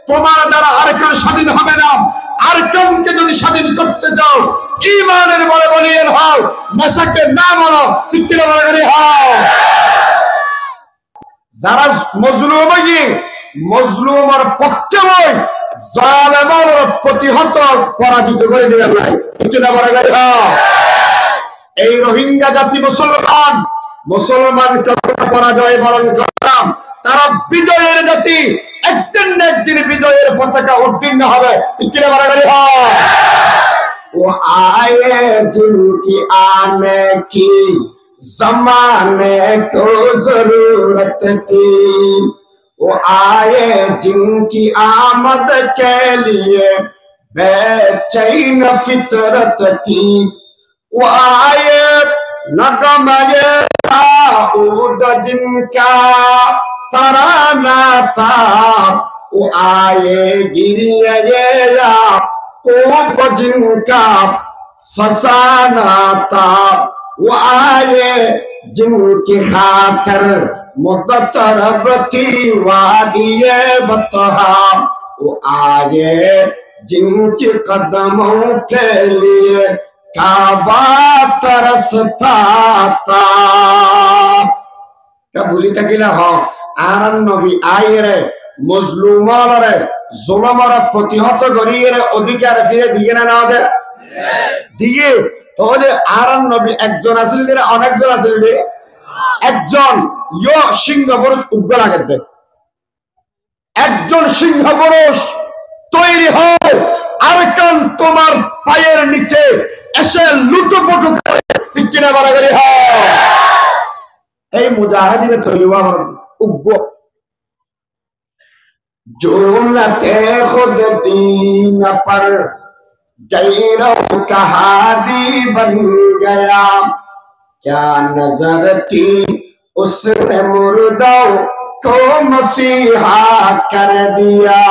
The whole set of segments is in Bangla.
তোমার দ্বারা আরেকজন স্বাধীন হবে না। আরেকজনকে যদি স্বাধীন করতে চাও, ঈমানের বলে বলিয়ান হও, নেশাকে না মানো, ঠিক কিনা বলে হও। যারা মজলুম মজলুমের পক্ষে বই, জালেমের প্রতিহত পরাজিত করে দিবেন নাই, ঠিক কিনা বলে হও। এই রোহিঙ্গা জাতি মুসলমান কতটা পরাজয় বরণ করলাম, তারা বিজয়ের জাতি, একদিন না একদিন বিজয়ের পতাকা উত্তীর্ণ হবে, ঠিক কিনা বলে হও। वो आए जिनकी आने की जमाने को जरूरत थी, वो आए जिनकी आमद के लिए बेचैन फितरत थी, वो आए नगमे दाऊद जिनका तराना था, वो आए गिरिए को जिनका फसाना था, वो आए जिनकी खातर मुतरब थी वादिये बतहा, वो आए जिनके कदमों के लिए काबा तरसता था। क्या बुझी থাকিলা হ আরান নবী আইরে মজলুমরে জুলুমরে প্রতিহত করিয়ে অধিকার ফিরে দিয়ে না দে দিয়ে। তাহলে আরান নবী একজন আছিল দিলে অনেকজন আছিল রে, একজন ইয় সিংহ পুরুষ উগ্র লাগবে, একজন সিংহ পুরুষ তৈরি হয়, আরেকজন তোমার পায়ের নিচে এসে লুটোপুটু করে, ঠিক কিনা বলা করি হয়। এই মুজাহিদিনে তৈরি হওয়া উগ্র, जो नते खुद दीन पर गैरों का हादी बन गया, क्या नजर थी उसने मुर्दों को मसीहा कर दिया।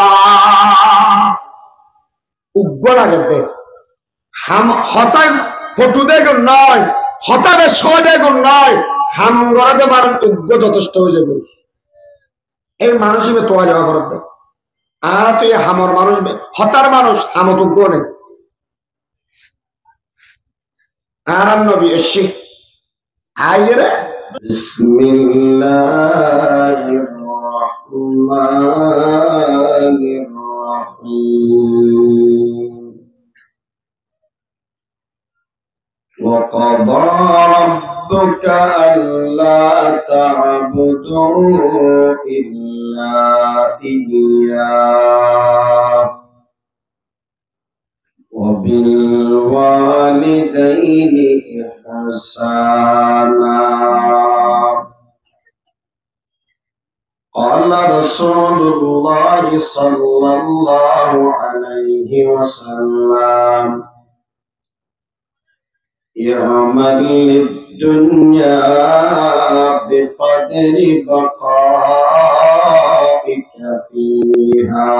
उग्र लगते हम हताय ফটো দেখুন নয়, হতাবে সহ দেখুন নয়, হাম গড়াতে মানুষ উগ্র যথেষ্ট হয়ে যাবে। এই মানুষ হিসেবে তোয়া যাওয়া করতে আর তুই হামর মানুষ হতার মানুষ হামত উগ্র নেই। আরাম নবী এসে আইরে বিসমিল্লাহির রহমানির রহিম। وقضى ربك ألا تعبدوا إلا إياه وبالوالدين إحسانا. قال رسول الله صلى الله عليه وسلم اعمل للدنيا بقدر بقائك فيها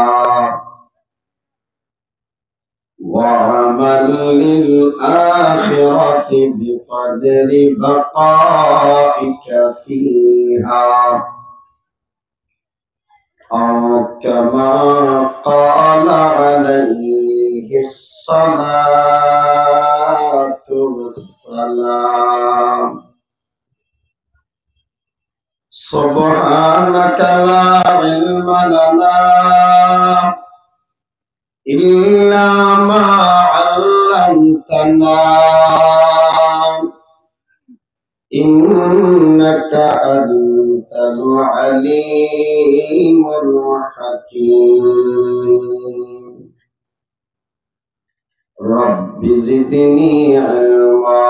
واعمل للآخرة بقدر بقائك فيها أو كما قال عليه الصلاة والسلام. سبحانك لا علم لنا إلا ما علمتنا إنك أنت العليم الحكيم. رب زدني علما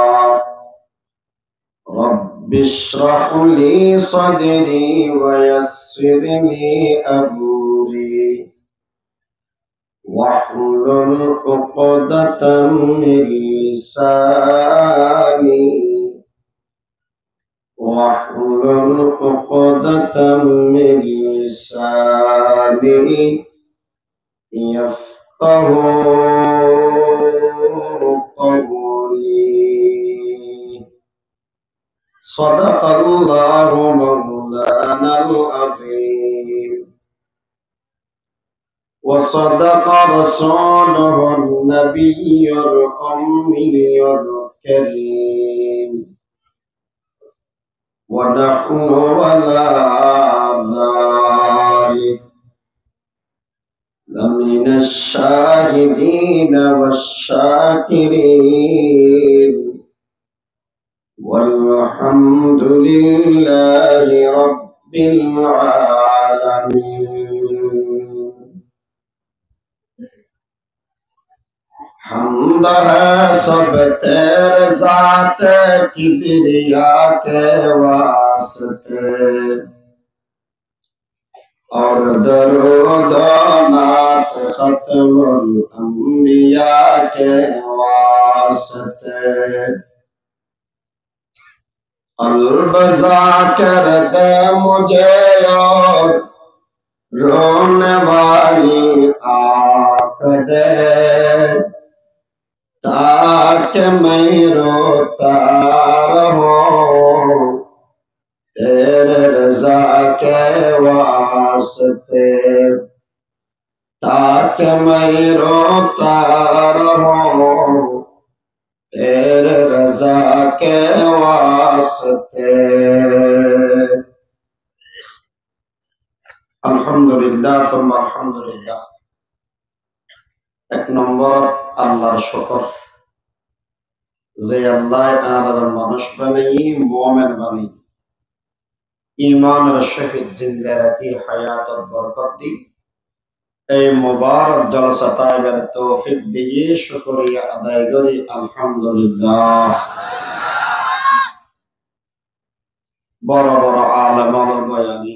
رب اشرح لي صدري ويسر لي أمري واحلل عقدة من لساني واحلل عقدة من لساني يفقه قولي. صدق الله مولانا العظيم. وصدق رسوله النبي الأمي الكريم ونحن على ذلك لمن الشاهدين والشاكرين والحمد لله رب العالمين حمد ہے سب تیرے ذات کبریا کے واسطے اور درود و نعت ختم الانبیاء کے واسطے قلب ذاکر دے مجھے اور رونے والی آنکھ دے تاکہ میں روتا رہوں تیرے رضا کے واسطے تاکہ میں روتا رہوں تیرے رضا کے واسطے الحمدللہ ثم الحمدللہ এক নম্বর আল্লাহর শুকর যে আল্লাহ আমাদের মানুষ বানিয়ে মুমিন বানিয়ে ঈমানের সহিত জিন্দা রাখি হায়াতত বরকত দি এই মুবারক জলসা তাইবের তৌফিক দিয়ে শুকরিয়া আদায় করি আলহামদুলিল্লাহ বড় বড় আলেম বয়ানি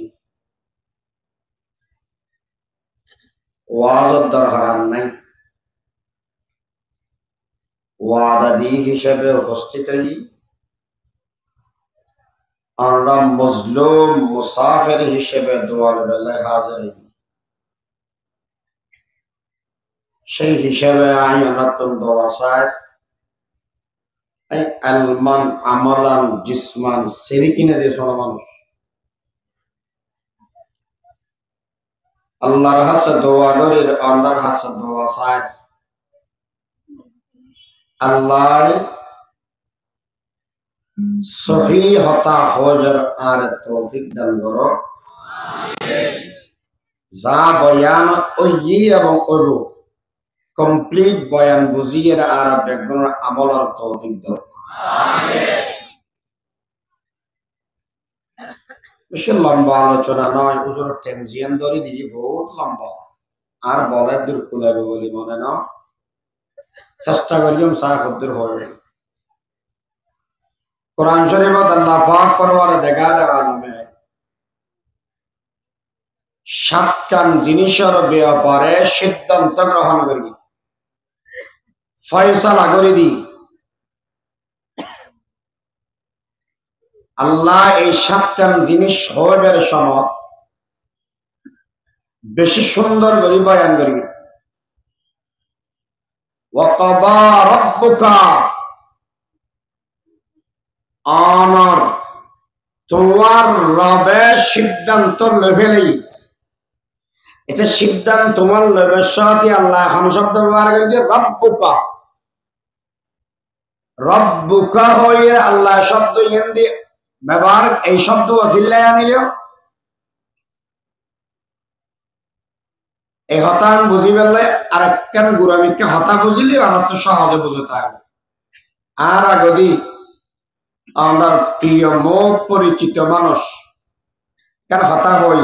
ওয়াজের দরকার নাই ওয়াদাদি হিসেবে উপস্থিত হই আমরা মজলুম মুসাফির হিসেবে দোয়ার বেলায় হাজির হই সেই হিসেবে আমি নতুন দোয়া চাই আলমান আমালান জিসমান সেরি কিনে দিয়েছ মানুষ আল্লাহর হাসে দোয়া করির আল্লাহর হাসে দোয়া চাই আল্লাহ সহি হতা হজর আর তৌফিক দান করো যা বয়ান ওই এবং ওই কমপ্লিট বয়ান বুঝিয়ে আর ব্যাকরণ আমলের তৌফিক দাও বেশি লম্বা আলোচনা নয় হুজুর টেনজিয়ান ধরে দিয়ে বহুত লম্বা আর বলে দূর কুলাবে বলি মনে না চেষ্টা করিম চা কদ্দুর হবে কোরআন শরীফত আল্লাহ পাক পরওয়ারে দেখা দেওয়া নামে সাতখান জিনিসের ব্যাপারে সিদ্ধান্ত গ্রহণ করি ফয়সালা করে দি আল্লাহ এই সাতখান জিনিস হবের সময় বেশি সুন্দর করে বয়ান করি ওয়াকাদা রাব্বুকা আমার তোমার রবে সিদ্ধান্ত লেভেলেই এটা সিদ্ধান্ত তোমার লেভের সাথে আল্লাহ এখন শব্দ ব্যবহার করেছে রব্বুকা রব্বুকা হয়ে আল্লাহ শব্দ হিন্দি ব্যবহার এই শব্দ দিল্লায় আনিল এই হতান বুঝি পেলে আর একখান গুরামিকে হতা বুঝিলে আমার তো সহজে বুঝতে হবে আর আগদি আমার প্রিয় মুখ পরিচিত মানুষ কেন হতা হই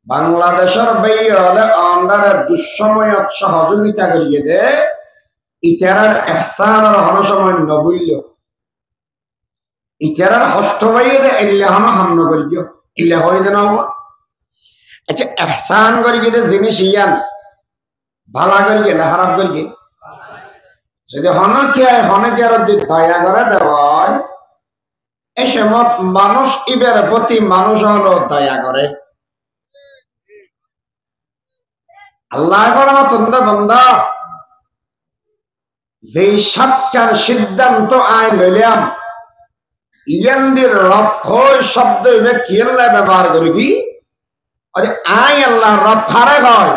বাংলাদেশের বাইরে হলে আমরা দুঃসময়ত সহযোগিতা করিয়ে দে ইতারার এহসানের হন সময় নবুল্য ইতারার হস্ত বাইয়ে দে ইল্লা হন হান্ন করিও ইল্লা হই দে নব আচ্ছা এহসান করিয়ে দে জিনিস ইয়ান ভালা করিয়ে না খারাপ করিয়ে যদি হনকে আর দয়া করে দেওয়ায় এই সময় মানুষ ইবের প্রতি মানুষ হলো দয়া করে আল্লাহ বন্ধা যে সাতকার সিদ্ধান্ত আয় লইলাম ইয়ান্দির রব শব্দ কিল্লা ব্যবহার করবি আয় আল্লাহ রব ফারে হয়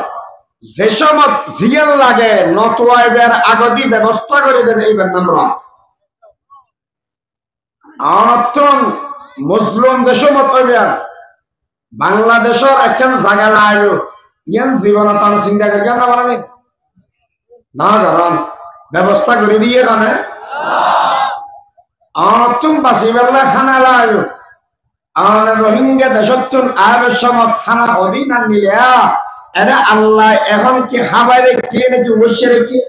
যে সময় জিয়াল লাগে নতুয়াইবের আগদি ব্যবস্থা করে দেবে এইবার নামরা আনতন মুসলিম যে সময় কইবেন বাংলাদেশের একখান জায়গা লাইলো ইয়ান জীবন তার চিন্তা করি আমরা বানাবে না কারণ ব্যবস্থা করে দিয়ে কানে আনতন বাসিবেলা খানা লাইলো আন রোহিঙ্গা দেশতুন আয়ের সময় খানা অধীন নিলে এটা আল্লাহ এখন কি হাবাইরে কি নাকি বসে রেখে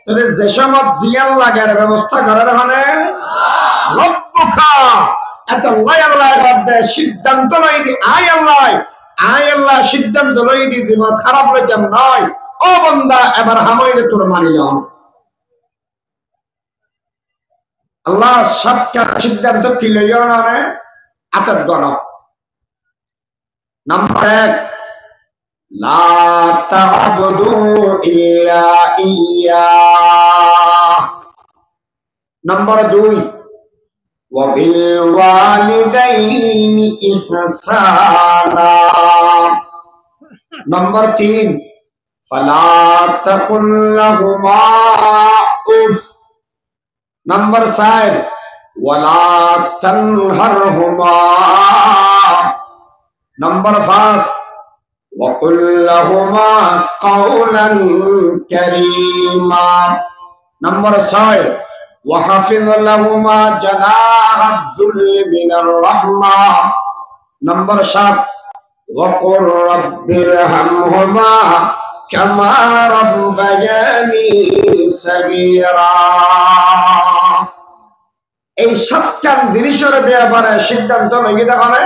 তাহলে যে সময় জিয়াল লাগার ব্যবস্থা করার মানে রব্বুকা এত আল্লাহ সিদ্ধান্ত লই দি আয় আল্লাহ সিদ্ধান্ত লই দি জীবন খারাপ লইতাম নয় ও বান্দা এবার হামাইরে তোর মানিলাম আল্লাহ সবটা সিদ্ধান্ত কি লইও না রে আতত গণ নাম্বার 1 লা তা'বুদু ইল্লা ইয়্যাহ নাম্বার 2 ওয়া বিল ওয়ালিদাইনি ইহসানা নাম্বার 3 ফালা তাকুল লাহুমা উফ নাম্বার 4 ওয়ালা তানহারহুমা নাম্বার 5 وقل لهما قولا كريما نمبر 6 وحفظ لهما جناح الذل من الرحمة نمبر 7 وقل رب ارحمهما كما ربياني صغيرا এই সবখান জিনিসের ব্যাপারে সিদ্ধান্ত লইয়ে দেখে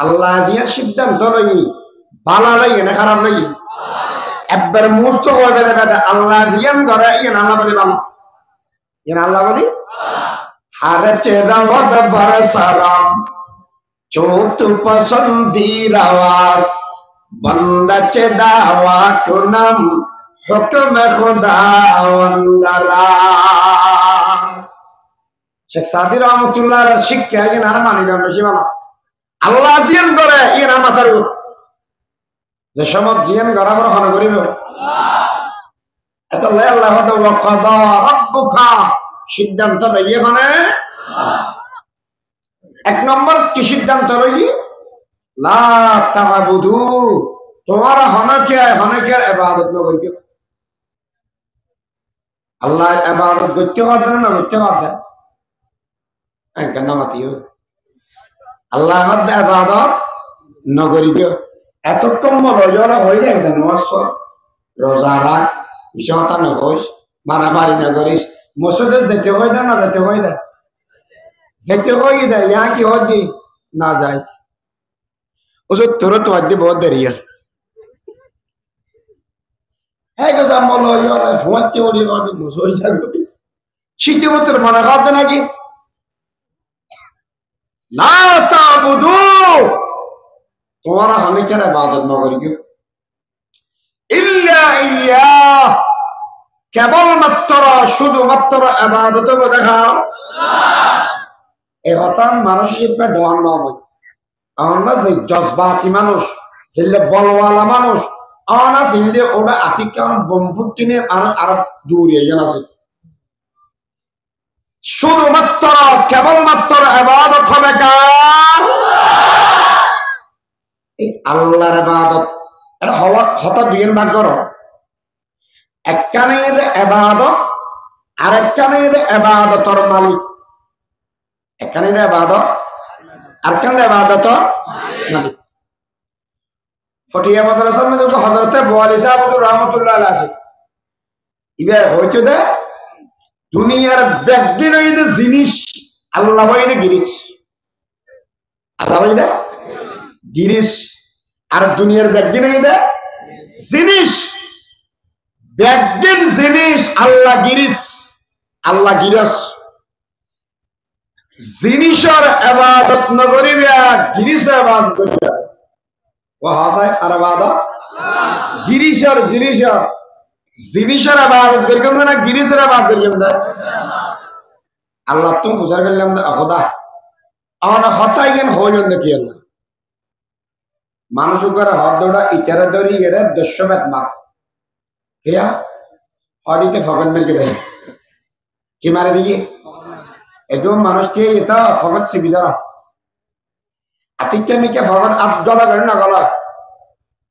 আল্লাহ জিয়া সিদ্ধান্ত লই ভালো লই না খারাপ লই একবার মুস্ত হবে না বেটা আল্লাহ জিয়ান ধরে ইন আল্লাহ বলি ভালো ইন আল্লাহ বলি হারে চেদাওয়াত বার সালাম চোত পসন্দির আওয়াজ বন্দা চেদাওয়া কুনাম হুকম খুদা ওয়ান্দারা শেখ সাদি রহমাতুল্লাহ শিক্ষা ইন আর মানিলাম বেশি ভালো আল্লাহ জিয়ান করে ইন মাথার যে সময় জিয়ান গড়াবার হন করিব এত আল্লাহ ওয়া কাদা রাব্বুকা সিদ্ধান্ত লইয়ে হনে 1 নম্বর কি সিদ্ধান্ত লই লা তা'বুদু তোমার হনকে ইবাদত ন করিও আল্লাহ ইবাদত করতে হবে না করতে হবে কেন মাতিও আল্লাহ মধ্যে ইবাদত নগরীকে এতক্ষণ রোজা হয়ে যায় নামাজ রোজা রাখ বিষয়তা নকরিস মারামারি না করিস মসজিদে যেতে হয় না যেতে হয় না যেতে হয় না ইয়া কি হদি না যাইস ওজো তোর তো আদি বহুত দেরি আর হ্যাঁ গজা মলো ইয়া ফুয়াতে ওরি হদি মসজিদ যাবি শীতে মতর মনে করতে নাকি লা তা'বুদু তোমারা হমেকের ইবাদত ন করিও ইল্লা ইয়্যাহ কেবলমাত্র শুধুমাত্র ইবাদত দেখাও এই হতান মানুষ হিসেবে ডোয়ান নয় আমরা যে জজবাতি মানুষ ছেলে বলওয়ালা মানুষ আনা ছেলে ওরা আতিকে বমফুট নিয়ে আর দূরে গেল আছে শুধুমাত্র কেবলমাত্র ইবাদত হবে কার এই আল্লাহর ইবাদত এটা হতা দুইয়ের ভাগ করো একখানের ইবাদত আর একখানের ইবাদতর মালিক একখানের ইবাদত আর একখানের ইবাদতর মালিক ফটিয়া মাদ্রাসার মধ্যে তো হযরতে বোয়ালি সাহেব রহমাতুল্লাহ আলাইহি আছে ইবে হইতো দে দুনিয়ার ব্যক্তি নয় জিনিস আল্লাহ বইনে গিরিস আল্লাহ বইনে গিরিস আর দুনিয়ার ব্যক্তি নয় দে জিনিস ব্যক্তির জিনিস আল্লাহ গিরিস আল্লাহ গিরস জিনিসের ইবাদত ন করিবে গিরিসের ইবাদত করিবে ও হাসায় আর ইবাদত গিরিসের জিনিসের ইবাদত করিবে না গিরিসের ইবাদত করিবে না আল্লাহ তো বুঝার গেলাম না খোদা আনা হতাইন হইন না কি আল্লাহ মানুষ করে হদ দৌড়া ইটারে দৌড়ি এর 100 বেত মার কিয়া হদিতে ফগন মেলকে দেয় কি মারে দিয়ে একদম মানুষকে এটা ফগন সুবিধা আতিকে মিকে ফগন আবদলা করে না গলা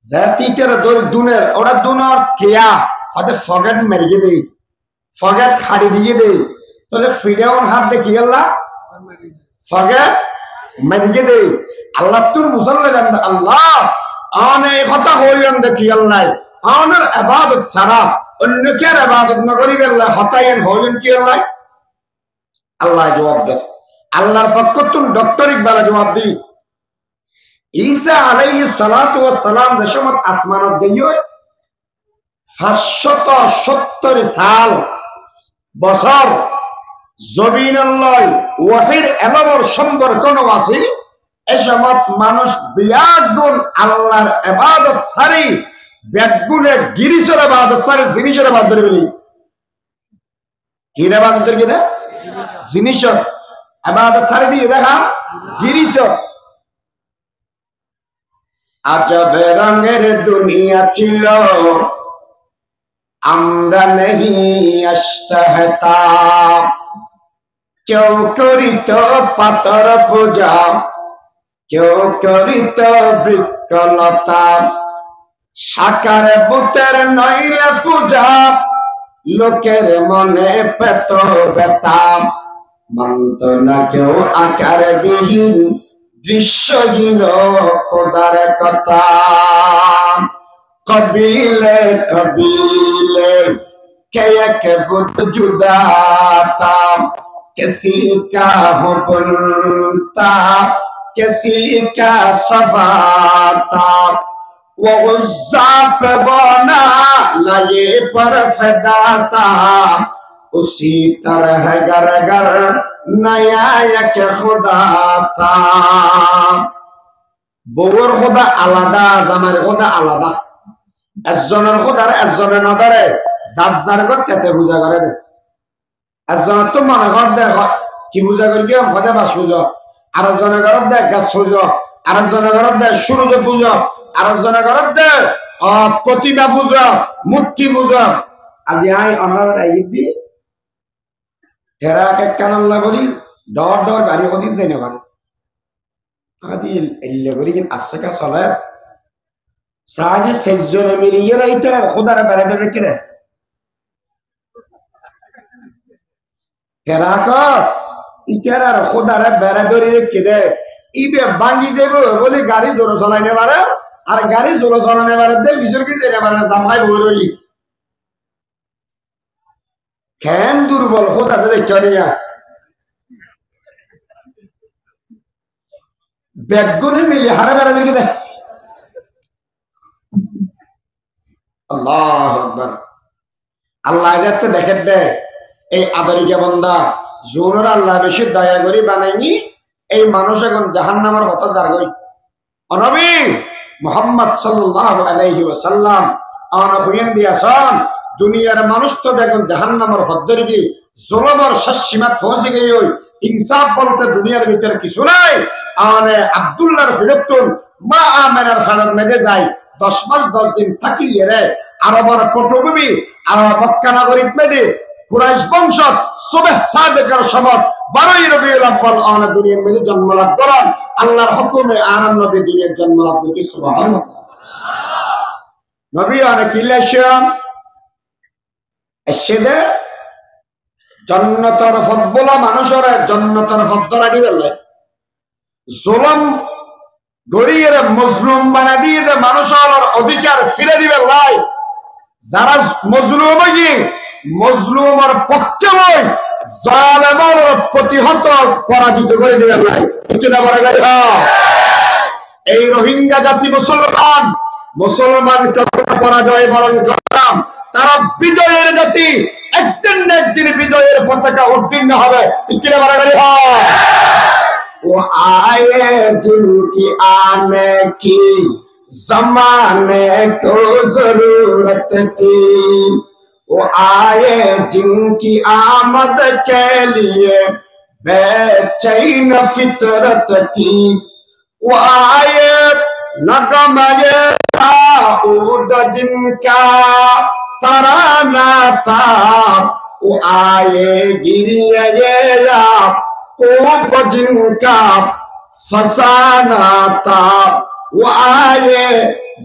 জাতিতের দৌড় দুনের ওরা দুনর কেয়া হদে ফগন মেরে দেই ফগট হাড়ি দিয়ে দেই তাহলে ফিরেউন হাত দেখি গেল ফগট মেরে দেই আল্লাহ তুর মুসলমান আল্লাহ আনে কথা হইলেন দেখি আল্লাহ আনার ইবাদত ছাড়া অন্য কের ইবাদত না করি আল্লাহ হতায়েন হইলেন কি আল্লাহ আল্লাহ জবাব দেন আল্লাহর পক্ষ থেকে ডক্টর ইকবাল জবাব দি ঈসা আলাইহিস সালাতু ওয়াস সালাম দশমত আসমানত গইও 570 সাল বছর জমিনাল্লাহ ওয়াহির এলমর সম্পর্ক আছে এই সময় মানুষ বিয়াগুন আল্লাহর ইবাদত ছাড়ি ব্যাগুনে গিরিশের ইবাদত ছাড়ি জিনিসের ইবাদত ধরে বলি কি ইবাদত ধরে কি দে জিনিসের ইবাদত ছাড়ি দিয়ে দেখা গিরিশের আজব রঙের দুনিয়া ছিল আমরা নেহি আস্তাহতা কেউ করিত পাথর পূজা কেউ করিত বৃক্ষলতা সাকার বুতের নইলে পূজা লোকের মনে পেত ব্যথা মানত না কেউ আকার বিহীন দৃশ্যহীন খোদার কথা কবিলে কবিলে কে এক বুত জুদা তা किसी का हो बुनता किसी का सफा था वो गुस्सा पे बना लगे पर फिदा था उसी तरह गर गर नया एक खुदा था बोर खुदा आलादा जमार खुदा आलादा একজনের খুদার একজনের নদরে যার করতে পূজা করে একজন তো মনে ঘর দেখ কি পূজা করি কি ঘরে বাস পুজো আরেকজনের ঘরত দেখ গাছ পুজো আরেকজনের ঘরত দেখ সূর্য পুজো আরেকজনের ঘরত দেখ প্রতিমা পুজো মূর্তি পুজো আজি আই অনার ঈদ দি হেরা কানাল্লা বলি ডর ডর গাড়ি কদিন যাই না পারে আদি এল্লে করি কিন আশকা চলে সাহায্যে সেজনে মিলিয়ে রাইতে খোদার বেড়ে ধরে কি রে কেরাকত ইটার খোদারে বেড়ে ধরে রেখে দে ইবে ভাঙ্গি যাবো বলে গাড়ি জোরে চলাইনে পারে আর গাড়ি জোরে চলাইনে পারে দে বিজুর কি যেতে পারে জামাই বই রইলি কেন দুর্বল খোদাতে দেখে নিয়া বেগুনে মিলি হারে বেড়ে দেখে দে আল্লাহু আকবার আল্লাহ যাতে দেখে দে এই আদরিকা বান্দা জোনর আল্লাহ বেশি দয়া করি বানাইনি এই মানুষ এখন জাহান্নামের কথা জার গই নবী মুহাম্মদ সাল্লাল্লাহু আলাইহি ওয়াসাল্লাম আনা হুইন দিয়াছেন দুনিয়ার মানুষ তো বেগুন জাহান্নামের হদ্দরি কি জুলুমের শেষ সীমা পৌঁছে গই ওই ইনসাফ বলতে দুনিয়ার ভিতরে কিছু নাই আনে আব্দুল্লাহর ফিরতুন মা আমেনার খানাত মেদে যায় 10 মাস 10 দিন থাকি রে আরবের পটভূমি আর মক্কা নগরীত মেদে কুরাইশ বংশ সুবহ সাদেকের সময় 12 রবিউল আউয়াল আনা দুনিয়ার মধ্যে জন্মলাভ করেন আল্লাহর হুকুমে আরাম নবী দিনের জন্মলাভ করতে সুবহানাল্লাহ নবী অনেক ইলেকশন এসেদে জান্নাতের ফদবলা মানুষের জান্নাতের ফদরা দিবেলে জুলুম গরিয়ে মজলুম বানা দিয়ে মানুষের অধিকার ফিরে দিবে লাই যারা মজলুম কি মজলুমের পক্ষে নয় জালেমের প্রতিহত পরাজিত করে দিবে লাই কিনা বলা যায় এই রোহিঙ্গা জাতি মুসলমান কখনো পরাজয় বরণ করলাম তারা বিজয়ের জাতি একদিন না একদিন বিজয়ের পতাকা উত্তীর্ণ হবে কিনা বলা যায় वो आए जिनकी आने की जमाने को जरूरत थी वो आए जिनकी आमद के लिए बेचैन फितरत थी वो आए नगमये दाऊद जिनका तराना था, वो आए गिरिए याकूब जिनका फसाना था, वो आए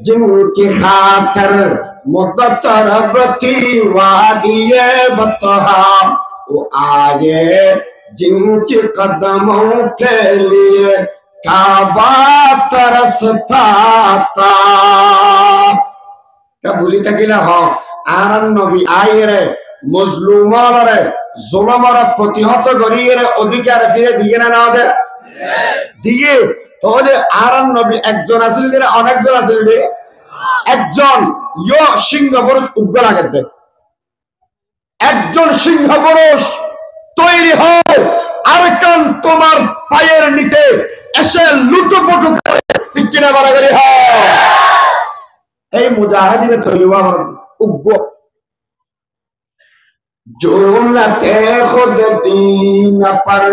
जिनकी खातर मुद्दतरब थी वादिये बतहा, वो आए जिनके कदमों के लिए काबा तरसता था। क्या बुझी থাকিলে হ আরান নবী আইরে মজলুমরে জুলমরে প্রতিহত করিয়ে অধিকার ফিরে দিয়ে না দে দিয়ে। তাহলে আরান নবী একজন আছিল দিলে অনেকজন আছিল রে একজন। ইয়ো সিংহ পুরুষ উগ্র লাগবে একজন সিংহ পুরুষ তৈরি হয় আরকান তোমার পায়ের নিচে এসে লুটোপুটু করে ঠিক কিনা বলা করি হয়। এই মুজাহিদিনে তৈরি হওয়া আমার উগ্র जुमलते खुद दीन पर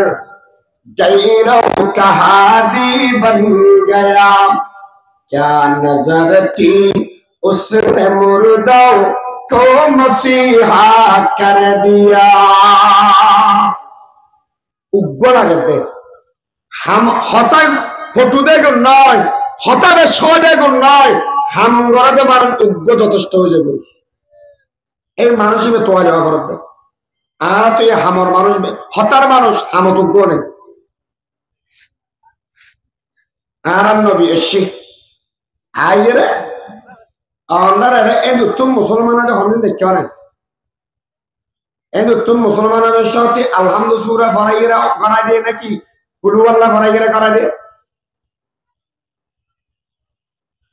गैरों का हादी बन गया, क्या नजर थी उसने मुर्दों को मसीहा कर दिया। उग्र लगते हम हता ফটো দেখো নয় হতাবে সহ দেখো নয় হাম গড়াতে পারেন উগ্র যথেষ্ট হয়ে যাবে। এই মানুষ হিসেবে তোয়া যাওয়া করতে আর তুই হামর মানুষ হতার মানুষ হামত উগ্র নেই। আর নবী এসে আইরে আল্লাহর এই দুতুম মুসলমানদের হন্দিন দেখতে না এই দুতুম মুসলমানদের সাথে আলহামদুলিল্লাহ সূরা ফরাইরা করা দিয়ে নাকি কুলু আল্লাহ ফরাইরা করা দিয়ে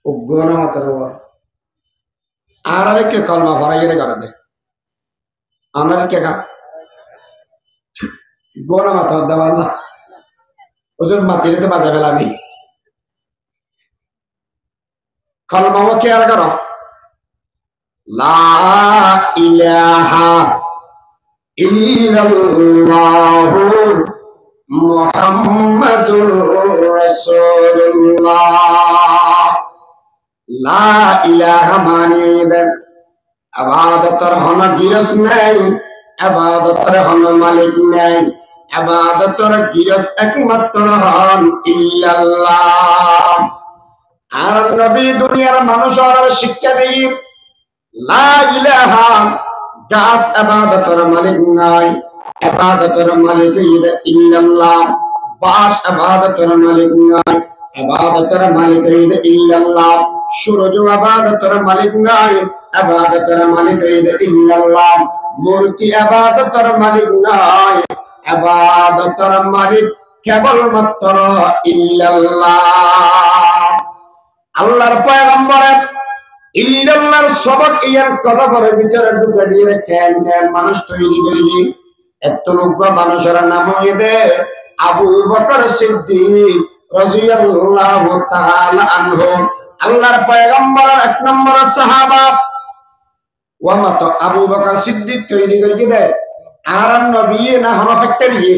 উগ্র না মাত্র আর আরেককে কলমা ফরাইরা করা দেয় আমরা কে কা গোনা মাথা দেওয়া আল্লাহ ওজন মাতিলে বাজা ফেলাবি কলমা কে আর করো লা ইলাহা ইল্লাল্লাহু মুহাম্মাদুর রাসূলুল্লাহ। লা ইলাহা মানে আবাদতের হন গিরস নাই, আবাদতের হন মালিক নাই, আবাদতের গিরস একমাত্র হন ইল্লাল্লাহ। আর নবী দুনিয়ার মানুষের শিক্ষা দেই লা ইলাহা গাছ আবাদতের মালিক নাই, আবাদতের মালিক ইল্লাল্লাহ। বাস আবাদতের মালিক নাই, আবাদতের মালিক ইল্লাল্লাহ। সূরজ আবাদতের মালিক নাই, আবাদতের মালিক ইল্লাল্লাহ। মূর্তি আবাদতের মালিক নাই, আবাদতের মালিক কেবলমাত্র ইল্লাল্লাহ। আল্লাহর পয়গম্বর ইল্লাল্লাহর সবক ইয়ার কলবের ভিতরে ঢুকে দিয়ে কেন মানুষ তৈরি করি। এত লোক মানুষের নাম দে আবু বকর সিদ্দিক রাদিয়াল্লাহু তাআলা আনহু। আল্লাহর পয়গম্বরের এক নম্বর সাহাবা ওয়ামা তো আবু বকর সিদ্দিক তৈরি করে দেয় আর নবী না হন ফ্যাক্টরি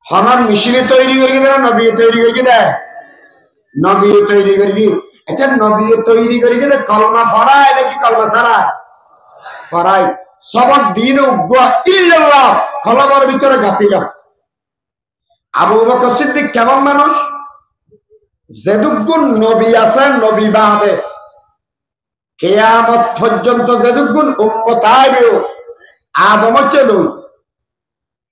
হন মিশিনে তৈরি করে দেয় নবী তৈরি করে দেয় নবী তৈরি করে। আচ্ছা নবী তৈরি করে দেয় কলমা ফরায় নাকি কলমা ছাড়া ফরাই সবক দিন উগ্র ইল্লাল্লাহ কলমার ভিতরে গাতিল। আবু বকর সিদ্দিক কেমন মানুষ যেদুগুণ নবী আছে নবী বাদে কিয়ামত পর্যন্ত যেদুগুণ উম্মত আইবে আদম চল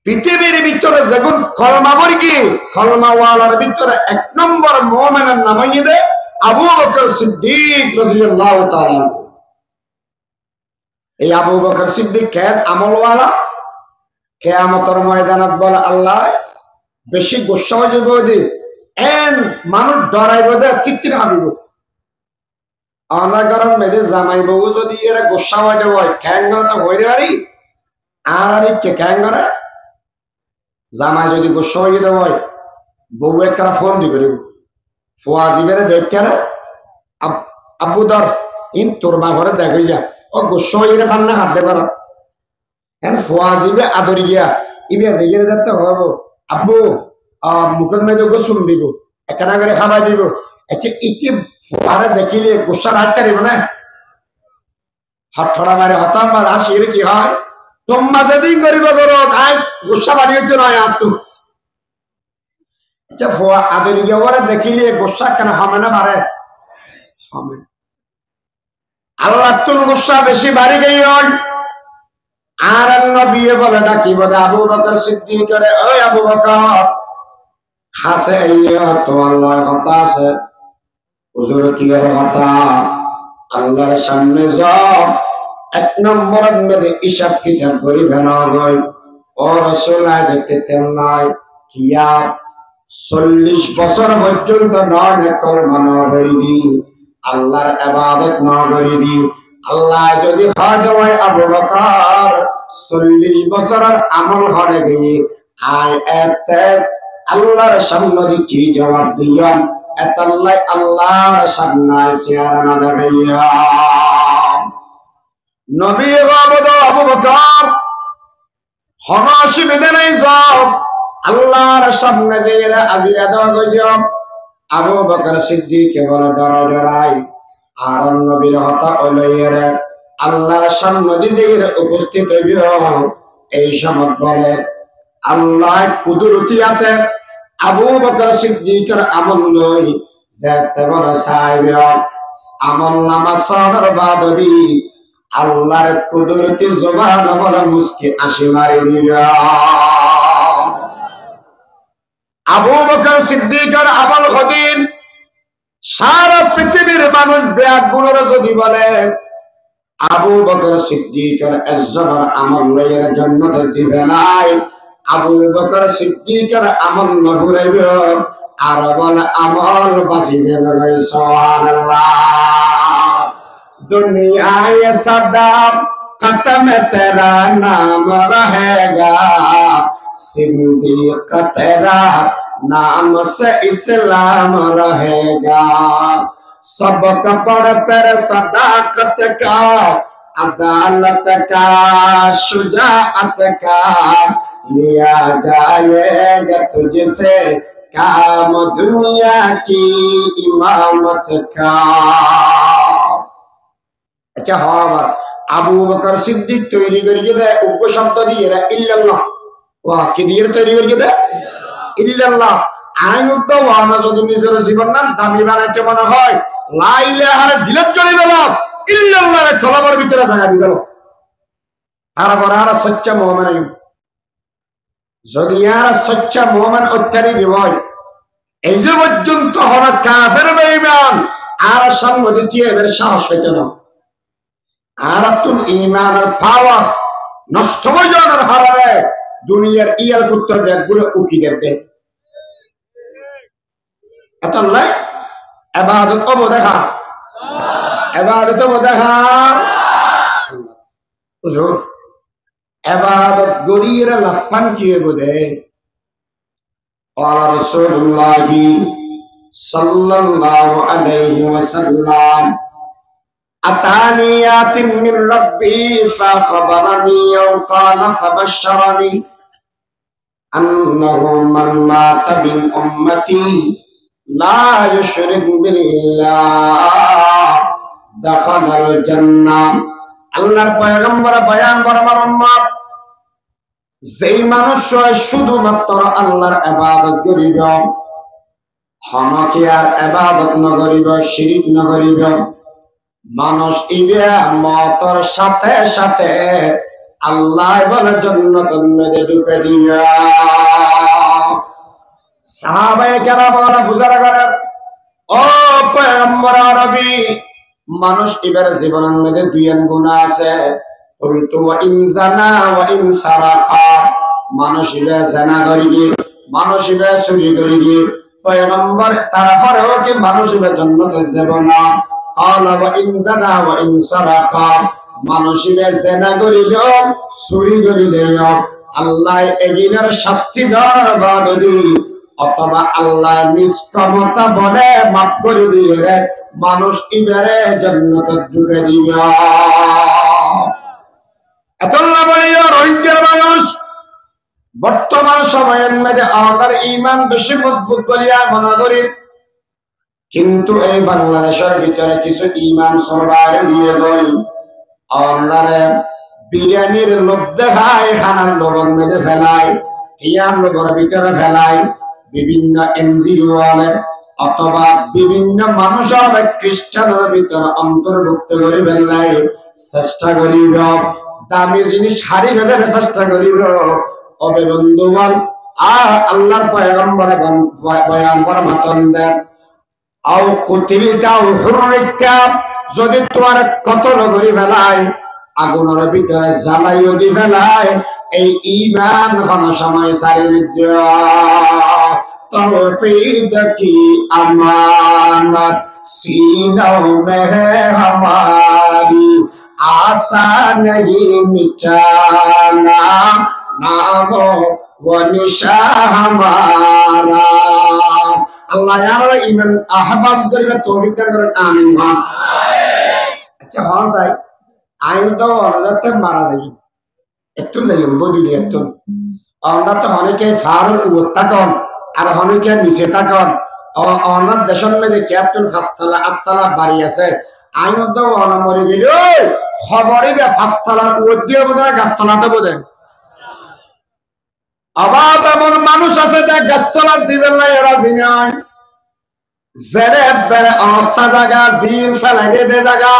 পৃথিবীর ভিতরে যেগুন কলমা বর্গী কলমাওয়ালার ভিতরে এক নম্বর মুমিনের নাম হইবে আবু বকর সিদ্দিক রাদিয়াল্লাহু তাআলা। এই আবু বকর সিদ্দিক কেন আমলওয়ালা কিয়ামতের ময়দানত বলে আল্লাহ বেশি গোসা হয়ে যাবে ওদি এন মানুষ ডরাইব দে তিত্তির হাবিব অনাগরম মেরে জামাই বউ যদি এরা গোসা হয়ে যাবে ক্যাঙ্গর তো হইরে পারি আর ইচ্ছে ক্যাঙ্গরে জামাই যদি গোসা হয়ে যেতে হয় বউ একটা ফোন দি করিব ফোয়া জিবেরে দেখতে না আব্বু ধর ইন তোর মা ঘরে দেখ যা ও গোসা হয়ে বান্না হাত দে কর হ্যাঁ ফোয়া জিবে আদরি গিয়া ইবে যেগিয়ে যেতে হব আব্বু মুখের মেয়ে গোসুম দিব একটা করে খাবার দিব আচ্ছা ইতি ফুয়ারে দেখিলে গুসা রাখতে পারিব না হঠড়া মারে হতাম বা হাসির কি হয় তোমা যেদিন করিব করো আই গুসা বাড়ি হচ্ছে নয় আর তু আচ্ছা ফুয়া আধুনিক ওরে দেখিলে গুসা কেন হবে না পারে হবে আল্লাহ তুন গুসা বেশি বাড়ি গই হয় আর নবী বলে ডাকি বলে আবু বকর সিদ্দিকের ওই আবু বকর হাসে ইয়া তোমার লয় কথা আছে হুজুর কি এর কথা আল্লাহর সামনে যাও এক নম্বরের মধ্যে হিসাব কিতাব করি ফেলা গই ও রাসূল আজকে তেমনাই কিয়া 40 বছর পর্যন্ত নয় কলমা না করিবি আল্লাহর ইবাদত না করিবি আল্লাহ যদি হয় আবু বকর 40 বছরের আমল করে গিয়ে আয় এতে আল্লাহর সামনে কি জবাব দিয়া এতাল্লাই আল্লাহর সামনে চেয়ার না দেখাইয়া নবী আবু বকর অসুবিধা নাই যাও আল্লাহর সামনে যে আজিরা দেওয়া গেছে আবু বকর সিদ্দিক বলে ডরাই আর নবীর হতা ওলাইয়ের আল্লাহর সামনে যে উপস্থিত হইব এই সময় বলে আল্লাহ কুদরতিয়াতে আবু বকর সিদ্দিকের আমল লই যেতে বলে সাহেব আমল নামা সদর বাদী আল্লাহর কুদরতি জবান বলে মুস্কি আসি মারি দিবা আবু বকর সিদ্দিকের আমল হদিন সারা পৃথিবীর মানুষ ব্যাগুলোর যদি বলে আবু বকর সিদ্দিকের একজনের আমল লইয়ের জান্নাতে দিবে নাই আবু বকর সিদ্দিকের আমল নহুরাইব আর বলে আমল বাঁচি যাবে সুবহানাল্লাহ दुनिया ये सदा खत्म तेरा नाम रहेगा सिद्दीक तेरा नाम से इस्लाम रहेगा सबक पढ़ पर सदाकत का अदालत का शुजाअत का लिया जाएगा तुझसे काम दुनिया की इमामत का আচ্ছা আবার আবু বকর সিদ্দিক তৈরি করিয়ে দেয় উপশব্দ দিয়ে ইল্লাল্লাহ ওয়া কি দিয়ে তৈরি করিয়ে দেয় ইল্লাল্লাহ আইনুত ওয়ানা যদি নিজের জীবন না দামি বানাইতে মনে হয় লা ইলাহা দিলত চলে গেল ইল্লাল্লাহর কলমের ভিতরে জায়গা দিল আর বড় সচ্চা মুমিন যদি আর সচ্চা মুমিন উত্তরি দিবই এই যে পর্যন্ত হলো কাফের বেঈমান আর সামনে দিয়ে এর সাহস পেতে না আর তুম ইমানের পাওয়ার নষ্ট হয়ে যাওয়ার হারাবে দুনিয়ার ইয়াল করতে ব্যাগগুলো উকি দেবে এত নাই ইবাদত অব দেখা ইবাদত অব দেখা হুজুর ইবাদত গরির লাপান কি বলে আর রাসূলুল্লাহ সাল্লাল্লাহু আলাইহি ওয়াসাল্লাম أتانيات من ربي فأخبرني وقال فبشرني أنه من مات من أمتي لا يشرك بالله دخل الجنة আল্লাহর পয়গম্বর বয়ান করবার উম্মত যেই মানুষ শুধুমাত্র আল্লাহর ইবাদত করিব হনকিয়ার ইবাদত ন করিব শিরক ন করিব মানুষ ইবে মতর সাথে সাথে আল্লাহ বলে জান্নাতের মধ্যে ঢুকে দিয়া সাহাবায়ে কেরাম ওরা বুঝারা করেন ও পয়গম্বর আরবি মানুষ ইবের জীবনের মধ্যে দুইয়ের গুনাহ আছে কুলতু ওয়া ইন জানা ওয়া ইন সারাকা মানুষ ইবে জানা করিবি মানুষ ইবে চুরি করিবি পয়গম্বর তারপরেও কি মানুষ ইবে জান্নাতে যাবে না قال وإن زنا وإن سرق মানুষিবে জেনা করিল চুরি করিল আল্লাহ এগিনের শাস্তি দেওয়ার বাদী অথবা আল্লাহ নিষ্কামতা বলে মাফ করে দিয়ে মানুষ ইবারে জান্নাতে ঢুকে দিবে এতলা বলিও রোহিঙ্গার মানুষ বর্তমান সময়ের মধ্যে আমাদের ঈমান বেশি মজবুত বলিয়া মনে করি কিন্তু এই বাংলাদেশের ভিতরে কিছু ইমান সরবারে দিয়ে গই অন্যারে বিরিয়ানির লোভ দেখায়, খানার লবণ মেরে ফেলায়, টিয়ার লোভের ভিতরে ফেলায়, বিভিন্ন এনজিও অথবা বিভিন্ন মানুষের খ্রিস্টানের ভিতরে অন্তর্ভুক্ত করে ফেললাই চেষ্টা করিব, দামি জিনিস হারি ভেবে চেষ্টা করিব। অবে বন্ধুগণ, আল্লাহর পয়গম্বর বয়ান ফরমাতন দেন, আও কুতিলতা আও হুররিকা, যদি তোমার কতল করি ফেলায়, আগুনের ভিতরে জ্বালাইও দি ফেলায়, এই ঈমান কোন সময় ছাড়িয়ে দিও। तौहीद की अमानत सीनों में है हमारी, आशा नहीं मिटाना नामो व निशा हमारा। अल्लाह यार ईमान हिफाजत करिबे, तौफीक दान करें, आमीन। अच्छा हाँ साई आयु तो অনজাতে মারা যাই একটু যাই বদুরি একটু আমরা তো অনেকে ফারুক উত্তাকন আর অনেকে নিচে থাকন। অনার দেশের মধ্যে কেয়াতুল ফাস্তালা আটতলা বাড়ি আছে, আইন তো মরে গেল খবরই বে ফাস্তালার উদ্দিয়ে বোধহয় গাছতলাতে বোধ আবার এমন মানুষ আছে যে গাছতলার দিবেন না এরা জিনায় জেরে বেড়ে অবস্থা জায়গা জিন ফেলে দে জায়গা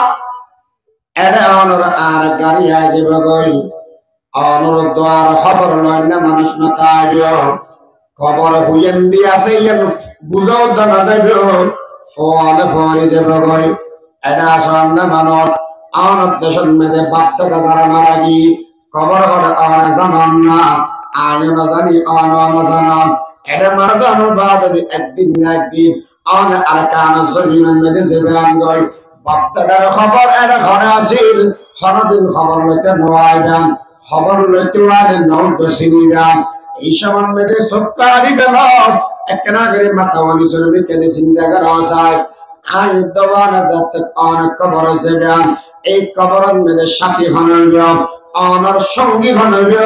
এরে অনর আর গাড়ি আছে বগই অনর দ্বার খবর নয় না মানুষ না তাইও খবর হুইয়েন দি আছে ইয়ান বুঝাও না যাইব ফোন ফোন যে বগই এটা সন্ধ্যা মানুষ অনত দেশের মেয়েদের বাপ্তা যারা মারা গি খবর করে অনে জানান না আমি না জানি অন জানান এটা মারা জানো বাদ একদিন না একদিন অনে আর কান জমিনের মেয়েদের যে বেয়ান গই বাপ্তাদার খবর এটা ঘরে আসিল সনদিন খবর লইতে নোয়াইবেন, খবর লইতে ওয়ালে নৌ দশিনিবেন। এই সমান মেয়েদের সবকারি গেল একনা করে মাতাওয়ানি চলবে কেঁদে চিন্তা করা যায়। আয় দবানা যাতে অনেক কবর যাবেন, এই কবরের মেয়েদের সাথী হনবে অনার সঙ্গী হনবে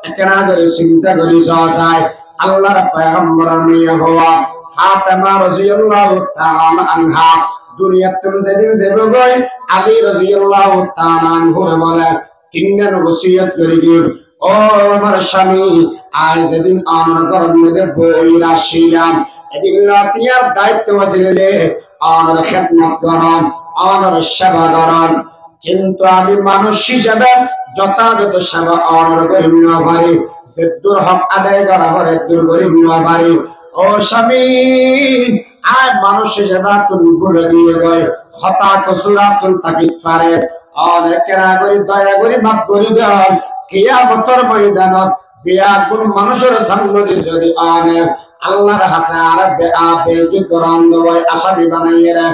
একনা করে চিন্তা করি যাওয়া যায়। আল্লাহর পয়গম্বরের মেয়ে হওয়া ফাতেমা রাদিয়াল্লাহু তাআলা আনহা দুনিয়াতুন যেদিন যাবে গই আলী রাদিয়াল্লাহু তাআলা আনহুরে বলে তিনজন ওসিয়ত করে গিয়ে, ও আমার স্বামী আজ যেদিন আমার ঘরের মধ্যে বই আসিলাম এদিন রাতিয়ার দায়িত্ব আছিল আমার খেদমত করেন, আমার সেবা করেন, কিন্তু আমি মানুষ হিসেবে যথাযথ সেবা অনার করিব না পারি, যে দূর হক আদায় করা পরে দূর করিব না পারি। ও স্বামী আয় মানুষ হিসেবে তুমি ভুলে গিয়ে গয় হতা কসুরা তুল তাকে পারে অনেকেরা করি দয়া করি মাফ করি দেন। কিয়ামতের ময়দানত বিয়াগুন মানুষের সামনে যদি আনে আল্লাহর হাসে আর বেজুত রন্ধ হয় আসামি বানাইয়ে রে।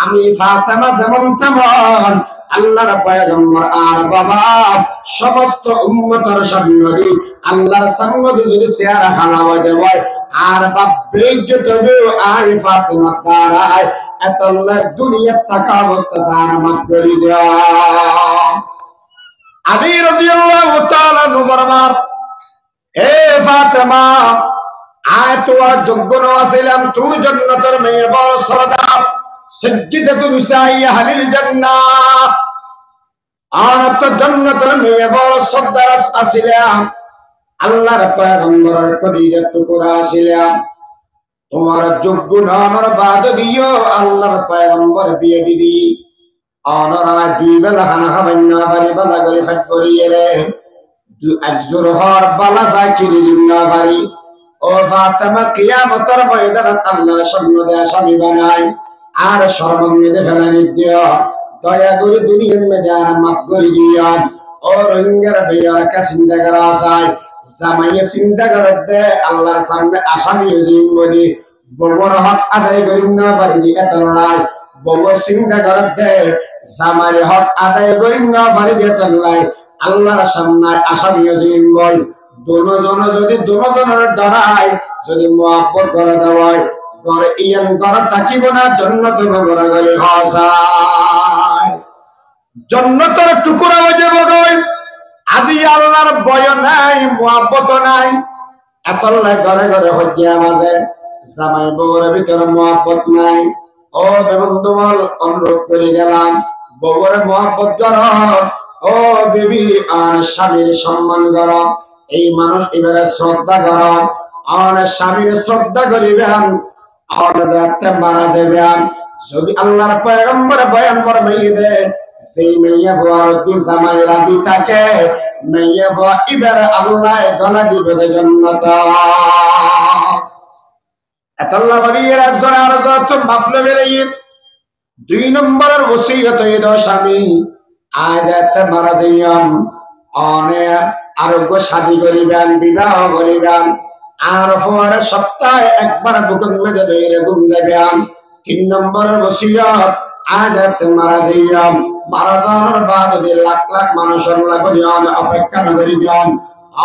আমি ফাতেমা যেমন তেমন আল্লাহর পয়গম্বর আর বাবা সমস্ত উম্মতের সামনে আল্লাহর সামনে যদি চেহারা খানা হয় আর বাপ বেজুত হবে আই ফাতেমা তারাই এতলা দুনিয়ার টাকা অবস্থা তার মাফ করে দেয়া। আলী রাদিয়াল্লাহু তাআলা নুবরমার, হে ফাতেমা আয় তোমার যোগ্য নছিলাম তুই জান্নাতের মেয়ে বড় সরদার সাজ্জিদাতুল নিসাই আহলিল জান্নাহ, আর তো জান্নাতের মেয়ে বড় সরদার আছিলাম, আল্লাহর পয়গম্বরের কলিজার টুকরা আছিলাম। তোমার যোগ্য নামের বাদ দিও আল্লাহর পয়গম্বর বিয়ে দিদি অনরা দুই বেলা খানা খাবেন না পারি বালা করে ফেট করিয়ে রে একজোর হর বালা চাই কিনে দিন না পারি। ও ফাতেমা কিয়ামতের ময়দানে আল্লাহর সামনে আসামি বানাই আর সর্বঙ্গে ফেলানি দিও, দয়া করে দুনিয়ার মধ্যে আর মাফ করে দিও। ও রোহিঙ্গার ভাইয়ার কা চিন্তা করা যায় জামাইয়ে চিন্তা করে দে আল্লাহর সামনে আসামি হইম বলি বড় হক আদায় করিম না পারি দিকে তলাই বড় চিন্তা করে দে জামাইর হক আদায় করিম না পারি দিয়ে তলাই আল্লাহর সামনে আসামি হইম বল। দুজন যদি দুজনের দ্বারাই যদি মুহাব্বত করে দেওয়ায় ঘরে ইয়ান ঘর থাকিব না জান্নাত ঘরে গলে হাসায় জান্নাতের টুকরা হয়ে যাবে গই। আজি আল্লাহর ভয় নাই মুহাব্বত নাই এতলাই ঘরে ঘরে হজ্জা মাঝে জামাই বউর ভিতরে মুহাব্বত নাই। ও বন্ধুবল অনুরোধ করে গেলাম বউরে মহব্বত করো ও বিবি আর স্বামীর সম্মান করো এই মানুষ এবারে শ্রদ্ধা করো আর স্বামীর শ্রদ্ধা করিবেন আর যাতে মারা যাবেন যদি আল্লাহর পয়গম্বর বয়ান ফরমাইয়ে দেয় সেই মেয়ে হওয়ার জামাই রাজি থাকে মেয়ে হওয়া এবারে আল্লাহ গলা দিবে জান্নাত এতাল্লাহ বাড়ির একজন আর যত ভাবলে বেরিয়ে 2 নম্বরের ওসিয়ত হইল স্বামী আজ এত মারা যাইয়াম অনেক আরোগ্য শাদী করিবেন বিবাহ করিবেন আর পরে সপ্তাহে একবার বুকুন মেজে ধরে ঘুম যাবেন 3 নম্বরের ওসিয়ত আজ এত মারা যাইয়াম মারা যাওয়ার বাদ লাখ লাখ মানুষের লাগন অপেক্ষা করিবেন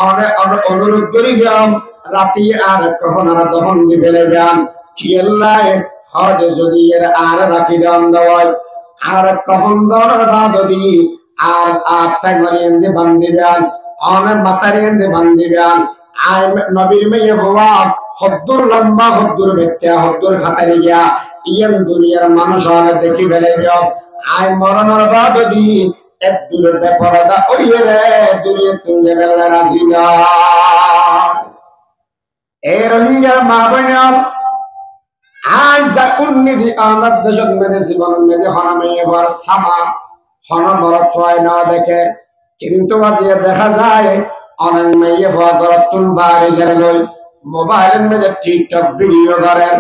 অনেক অনুরোধ করিবেন রাতে আর কখন আর দফন দিয়ে ফেলবেন কি আল্লাহ হজ যদি এর আর রাখি দেন দেওয়ায় আর কখন দেওয়ার বাদ আর আটটা গড়িয়ে দিয়ে বান্ধিবেন অনেক মাতারিয়ে দিয়ে বান্ধিবেন আই নবীর মেয়ে হওয়া হদ্দুর লম্বা হদ্দুর ব্যক্তি হদ্দুর খাতারি গিয়া ইয়ান দুনিয়ার মানুষ হলে দেখি ফেলেব আই মরণের বাদ এক দূরের বেপরদা ওই রে দুনিয়া তুমি বেলা রাজি না এই রোহিঙ্গার মা বোন আজ যা উন্নতি আমার দেশের মেয়েদের জীবনের মেয়েদের হনা মেয়ে বর সামা হনা বড় ছয় না দেখে কিন্তু আজকে দেখা যায় অনেক মেয়ে হওয়া গরতুন বাইরে গেলে গই মোবাইলের মেয়েদের টিকটক ভিডিও করেন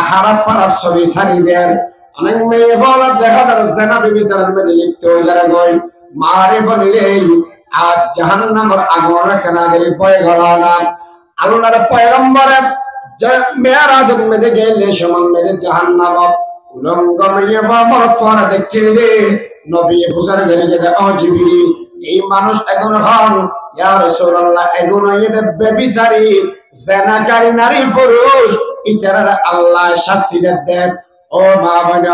খারাপ খারাপ ছবি ছাড়ি দেন অনেক মেয়ে হওয়া দেখা যায় জেনা বিবিচারের মেয়েদের লিপ্ত হয়ে যারা গই মারে বললেই আজ জাহান্নামের আগুন কেনা গেলে বয়ে ঘরানা আল্লাহর পয়গম্বরের মেয়েরাজের মেয়েদে গেলে সমান মেয়েদের জাহান্নামত উলঙ্গ মেয়ে মরত পরে দেখলে নবী হুসার ঘরে গেলে অজিবিরি এই মানুষ এখন হন ইয়া রাসূলুল্লাহ এখন এদের বেবিচারী জেনাকারী নারী পুরুষ ইতারা আল্লাহ শাস্তি দেন ও মা বোন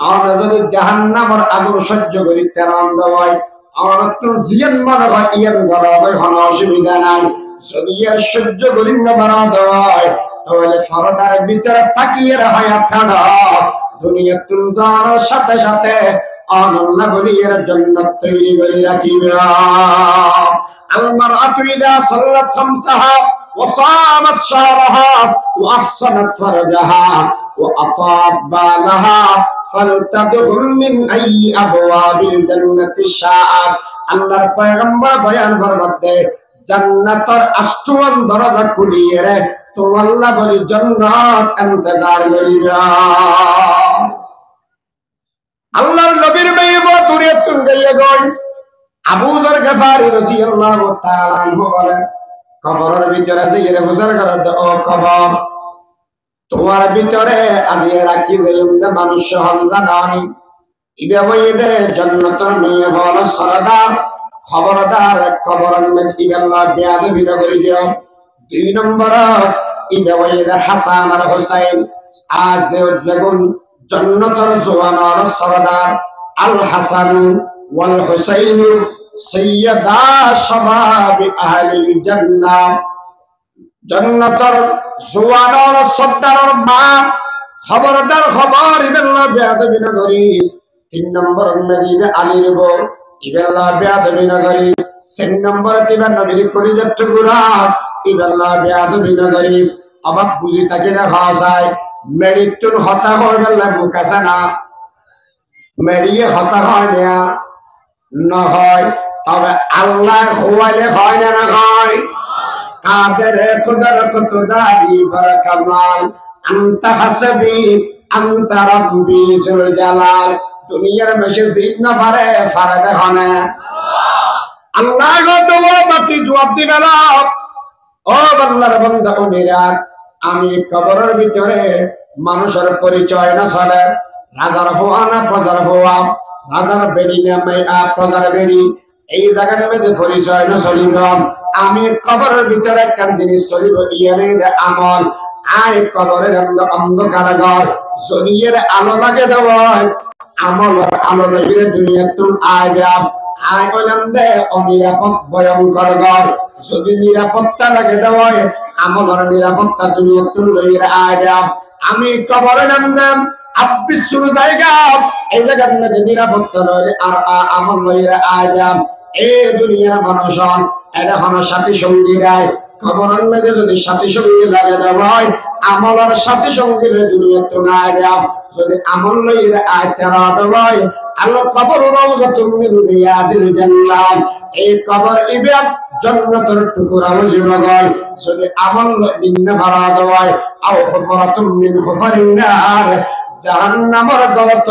আমরা যদি জাহান্নামের আগুন সহ্য করি তেরন্দ হয় আমার তো জিয়ান মনে হয় ইয়ান ধরা হয় কোনো অসুবিধা নাই যদি এর সহ্য করি না বাড়া দেওয়ায় তাহলে ফরদার ভিতরে তাকিয়ে হায়াত থাকা দুনিয়া তুম জানার সাথে সাথে আল্লাহ বলির জান্নাত তৈরি করে রাখিবে আল মারআতু ইদা সাল্লাত খামসাহা ওয়া সামাত শাহরাহা ওয়া আহসানাত ফারজাহা ওয়া আতাত বালাহা ফালতাদখুল মিন আইয়ি আবওয়াবিল জান্নাতি শাআত আল্লাহর পয়গম্বর বয়ান ফরমাতে জান্নাতের আষ্টমান দরজা খুলিয়ে রে তো আল্লাহ বলি জান্নাত ইন্তজার করিবা আল্লাহর নবীর মেয়ে দূরে তুঙ্গাইয়া গই আবু যর গফারি রাদিয়াল্লাহু তাআলা আনহু বলেন কবরের ভিতরে যে হুজুর করে ও কবর তোমার ভিতরে আজিয়ে রাখি যে মানুষ হল জানানি ইবে বইদে জান্নাতের মেয়ে হল সরদার খবরদার কবরের মধ্যে আল্লাহ বেয়াদবি না করি দিও 2 নম্বর ইবে বইদে হাসান আর হুসাইন আজ যেগুন জান্নাতের জওয়ানার সরদার আল হাসান ওয়াল হুসাইন সাইয়্যিদা শাবাব আহলিল জান্নাহ জান্নাতের জওয়ানার সরদার মা খবরদার খবর ইবেল্লাহ বেয়াদবি না করিস 3 নম্বর মেদিনা আলীর বউ ইবেল্লাহ বেয়াদবি না করিস 4 নম্বর তিবা নবীর কলিজার টুকরা ইবেল্লাহ বেয়াদবি না করিস অবাক বুঝি তাকে না খাওয়া যায় মেরিতুন হতা হয় বললে মুখ আছে না মেরিয়ে হতা হয় না হয় তবে আল্লাহ খোয়াইলে হয় না না হয় কাদের কুদর কুতদারি বরকামাল আনতা হাসবি আনতা রাব্বি যুল জালাল দুনিয়ার মেশে জিন না পারে ফারাদে হনে আল্লাহ গো দোয়া বাতি জবাব দিবে না ও আল্লাহর বান্দা ও নিরাত আমি কবরের ভিতরে মানুষের পরিচয় না চলে রাজার ফোয়া না প্রজার ফোয়া রাজার বেড়ি না প্রজার বেড়ি এই জায়গার মধ্যে পরিচয় না চলিব আমি কবরের ভিতরে একখান জিনিস চলিব ইয়ানের আমল আয় কবরের অন্ধকার ঘর যদি এর আলো লাগে দেওয়ায় আমল আলো লাগিয়ে দুনিয়া তুম আয় দেব আয় বললাম দে অনিরাপদ ভয়ঙ্কর ঘর যদি নিরাপত্তা লাগে দেওয়ায় আমলের নিরাপত্তা দুনিয়া তুম লইয়ে আয় দেব আমি কবরের নাম আব্বিসুর জায়গা এই জায়গার মধ্যে নিরাপত্তা রইলে আর আমল লইয়া আইলাম এই দুনিয়ার মানুষন এটা হলো সাথী সঙ্গী নাই খবরের মধ্যে যদি সাথী সঙ্গী লাগে দেওয়া হয় আমলের সাথী সঙ্গী দুনিয়া তো না আইলাম যদি আমল লইয়া আইতে দেওয়া হয় আল্লাহ কবর রাউযাতুম মিন রিয়াজিল জান্নাহ এই কবর ইবাদ জান্নাতের টুকরা হয়ে যদি আমল নিন্না ভরা দেওয়া হয় আও হুফরাতুম মিন হুফারিন নার জাহান্নামের গর্ত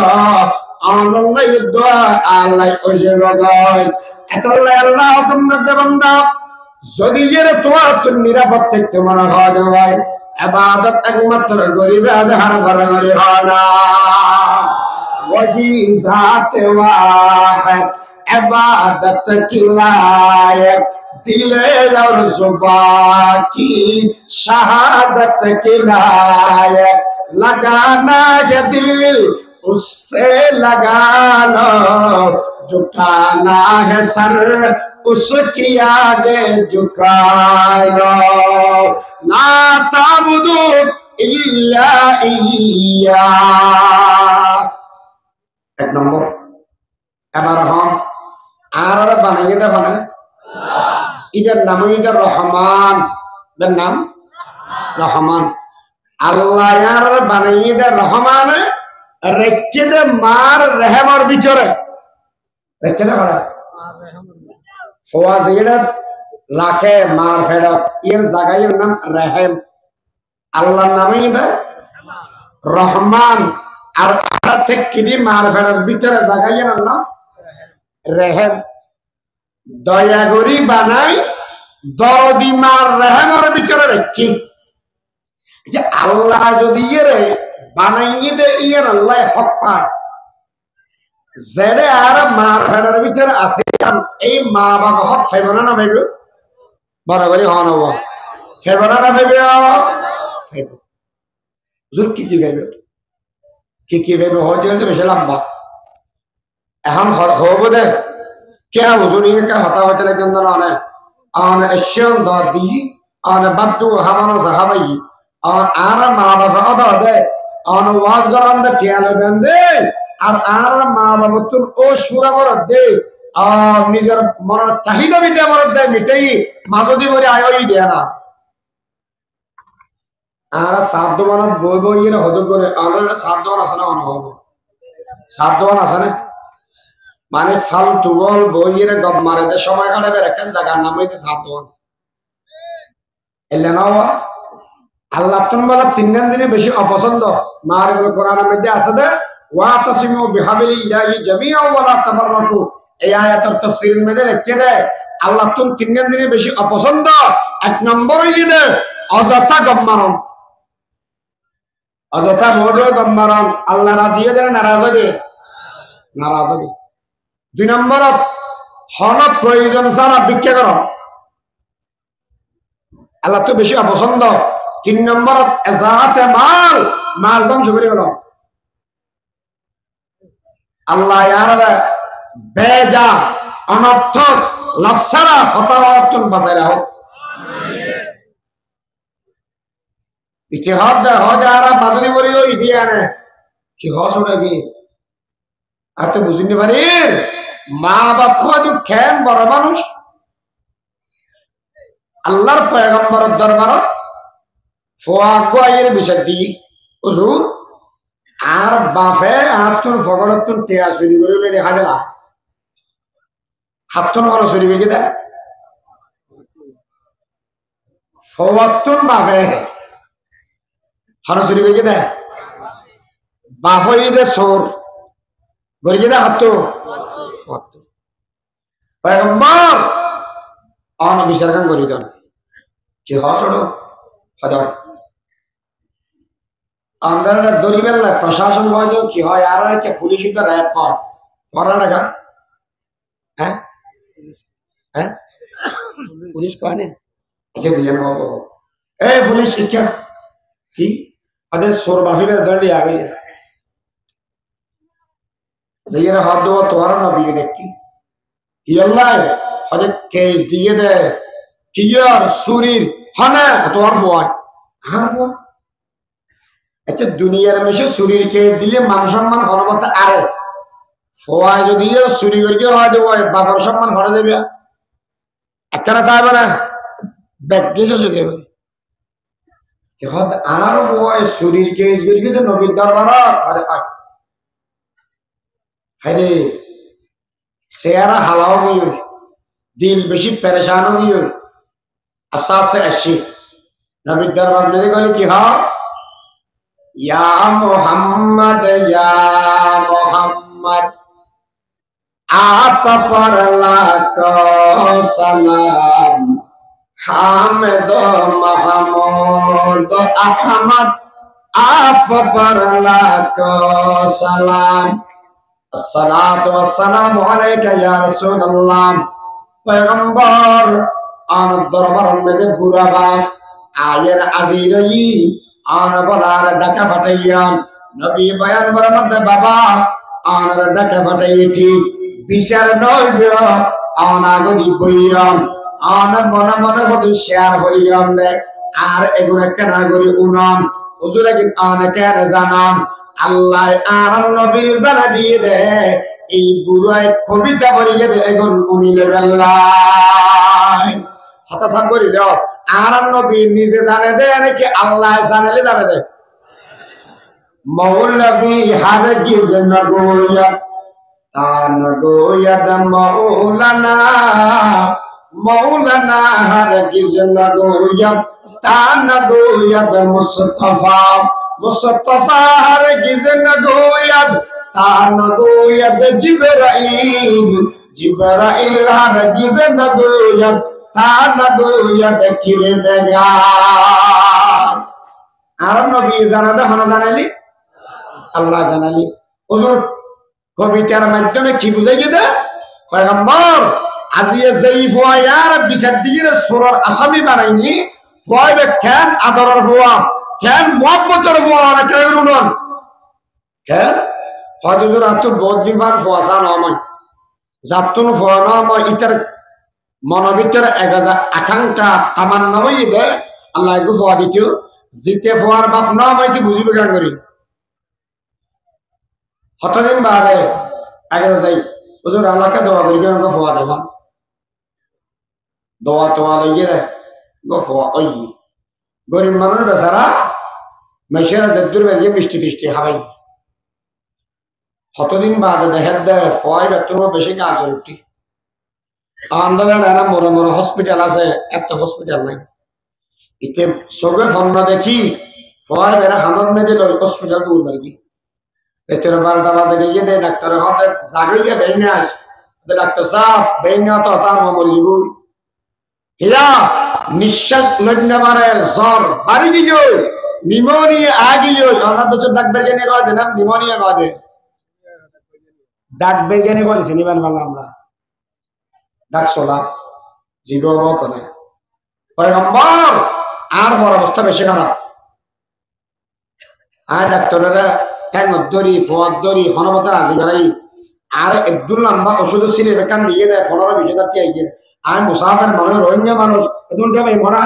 আল্লাহ দোয়া আল্লাহ ওজে রগায় এতলে আল্লাহ তোমার বান্দা যদি এর তোমার তো নিরাপদ থাকতে মনে হয় ইবাদত একমাত্র গরিবে আধার ঘরে ঘরে হয় না ওয়াজি জাতে ওয়াহিদ ইবাদত কি লায়ক দিলে और जुबान की शहादत की लायक लगाना है दिल उससे लगा लो झुकाना है सर उसकी आगे झुका लो ना ताबुदु इल्ला इय्या एक नंबर এবার হন আর বানাইয়ে দেখো না এটার নাম এটা রহমান এর নাম রহমান আল্লাহ আর বানাইয়ে দে রহমান রেখে দে মার রেহমার ভিতরে রেখে দে করা ফওয়াজ এটা রাখে মার ফেরত এর জায়গার নাম রহিম আল্লাহর নামই এটা রহমান আর থেকে দি মার ফেরত ভিতরে জায়গার নাম রহিম দয়া করি বানাই দরদি মার রেহমার ভিতরে রেখে যে আল্লাহ যদি এরে বানাইয়ে দে ইয়ার আল্লাহ হক পায় জেডে আর মার ফেডার ভিতরে আছে এই মা বাবা হক পাইব না পাইব বরাবরই হন হব পাইব না পাইব পাইব জোর কি পাইব কি পাইব হয়তো বেশি লম্বা এখন হব দে क्या हुजूरी का हता होते लेकिन ना आन एशियन दादी आन बद्दू हमारा सहाबाई आन आरा माँ बाबा अदा दे आन वाज गरान दे टियाले बंदे और आरा माँ बाबा तुम ओश पूरा कर दे निजर मर चाहिदा भी दे मर दे मिटाई माजोदी बोले आयो ही दिया ना आरा सात दो माना बोल बोल ये ना होदो करे आरा सात दो ना सना वन हो सात दो ना सने মানে ফালতু বল বইয়ের গব মারে দে সময় কাটাবে একটা জায়গার নাম হইতে সাধন এলে না আল্লাহ তোমার তিন দিনে বেশি অপছন্দ মার বলে কোরআনের মধ্যে আছে দে ওয়া তাসিমু বিহাবিলিল্লাহি জামিআ ওয়া লা তাফাররাকু এই আয়াতের তাফসীরের মধ্যে লিখে দেয় আল্লাহ তুমি তিন দিনে বেশি অপছন্দ এক নম্বর হইছে দে অযথা গম্মারম অযথা বড় গম্মারম আল্লাহ রাজি হয়ে দেয় নারাজ হয়ে নারাজ হয়ে দুই নম্বরত হন প্রয়োজন ছাড়া ভিক্ষা কর আল্লাহ তো বেশি অপছন্দ তিন নম্বরত এজাহাতে মাল মাল ধ্বংস করে গেল আল্লাহ ইয়ার বেজা অনর্থক লাভ ছাড়া হতাহতন বাঁচাই রাখো ইতিহাস দে হয় আর বাজারি করে ওই দিয়ে আনে কি হস ওটা কি আর তো বুঝিনি পারি মা বাপ হয়তো খেন বড় মানুষ আল্লাহর পয়গম্বরের দরবারত ফোয়াগের বিষয় দি হুজুর আর বাপে হাতুন ফগড়তুন টিয়া চুরি করে দেখা দেলা হাতুন কোনো চুরি করে দে ফওয়াতুন বাপে হানো চুরি করে দে বাপ হয়ে দে চোর গড়ি দে হাতু পয়গম্বর অন বিচার কাম করি দেন কি হসড়ো হদয় আমরা দরিবের প্রশাসন হয় কি হয় আর কে পুলিশ র্যাপ কর করা টাকা হ্যাঁ হ্যাঁ পুলিশ কনে আচ্ছা দিলেন এই পুলিশ শিক্ষা কি আদের সোর বাফিলের দড়ি আগে যাইয়ের হাত দেওয়া তোমার না বিয়ে দেখি কি আল্লাহ হজে কেস দিয়ে দে কি আর সুরির হনে তোর ফোয়ায় আর ফোয়া আচ্ছা দুনিয়ার মেশে চুরির কেস দিলে মান সম্মান হনমত আরে ফোয়ায় যদি চুরি করি হয় দেবো বাবার সম্মান ঘরে যাবে একখানা তাইবে না ব্যাগ দিয়ে চলে যাবে আর বয় চুরির কেস করি কিন্তু নবীর দরবার হ্যাঁ চেহারা হালাও গিয়ে দিল বেশি পেরেশানও গিয়ে আস্তে আস্তে আসছি নবীর দরবার মেরে গেলে কি হয় ইয়া মোহাম্মদ आप पर लाखो सलाम हामिद महमूद अहमद आप पर लाखो सलाम अस्सलातु वस्सलामु अलैका या रसूल अल्लाह पैगंबर आन दरबार में बुरा बाप आयर अजीरई आन बलार डाका फटाइयान नबी बयान बरमत बाबा आनर डाका फटाई ठीक বিচার নইব অনাগরি বইয়ন অন মনে মনে হদু শেয়ার হরিয়ন দে আর এগুলো কেন করি উনন হুজুরে কি অন কেন জানান আল্লাহ আর নবীর জানা দিয়ে দে এই বুড়াই কবিতা বলিয়ে দে এগুন উমিলে আল্লাহ হাতা সাব করি দাও আর নবী নিজে জানে দে নাকি আল্লাহ জানেলে জানে দে মৌলভী হারগিজ নগোয়া तान गोयद मौलाना मौलाना हरगिज न गोयद तान गोयद मुस्तफा मुस्तफा हरगिज न गोयद तान गोयद जिब्राइल जिब्राइल हरगिज न गोयद तान गोयद किरदगार আর নবী জানাদা হন জানালি আল্লাহ জানালি হুজুর কবিতার মাধ্যমে কি বুঝাই দে পয়গম্বর আজিয়ে যেই ফয়ার বিচার দিগিরে সুরার আসামি বানাইনি ফয়বে কেন আদরের ফয়া কেন মুহাব্বতের ফয়া না কেন রুনন কেন হযরত আতু বহুত দিন পর ফয়াসা নামাই জাতুন ফয়া নামাই ইতার মনোবিতর এগাজা আকাঙ্ক্ষা তামান্না হই দে আল্লাহ গো ফয়া দিতো জিতে ফয়ার বাপ নামাই কি বুঝিবে কেন করি হতদিন বাদে আগে যাই হুজুর আল্লাহকে দোয়া করি কেন গো ফোয়া দেবা দোয়া তোয়া লইয়ে রে গো ফোয়া ওই গরিব মানুষ বেচারা মেশেরা জদ্দুর বেরিয়ে মিষ্টি টিষ্টি খাবাই হতদিন বাদে দেখে দে ফোয়াই বেতন বেশি কাজ উঠি আমাদের একটা মরে মরে হসপিটাল আছে একটা হসপিটাল নাই ইতে সবে ফোন দেখি ফোয়াই বেড়া হানত মেয়ে দিল হসপিটাল দূর বেরগি রাতের 12টা বাজে গিয়ে দে ডাক্তার হতে জাগে যে বেইনে আস ডাক্তার সাহেব বেইনে তো তার মরে যাব হিয়া নিঃশ্বাস লগ্ন মারে জ্বর বাড়ি গিয়ে নিউমোনিয়া আ গিয়ে আমরা তো ডাক বেগেনে কয় দেন নিউমোনিয়া কয় দে ডাক বেগেনে বলেছি নিবান বললাম আমরা ডাক সোলা জীবন তো না পয়গম্বর আর বড় অবস্থা বেশি খারাপ আর ডাক্তাররা দরি ফোয়াদ দরি হনবতার আজি করাই আর একদম লম্বা ওষুধ ছিল বেকান দিয়ে দেয় 15-20 আইয়ে আর মুসাফির মানুষ রোহিঙ্গা মানুষ এদুনটা ভাই মরা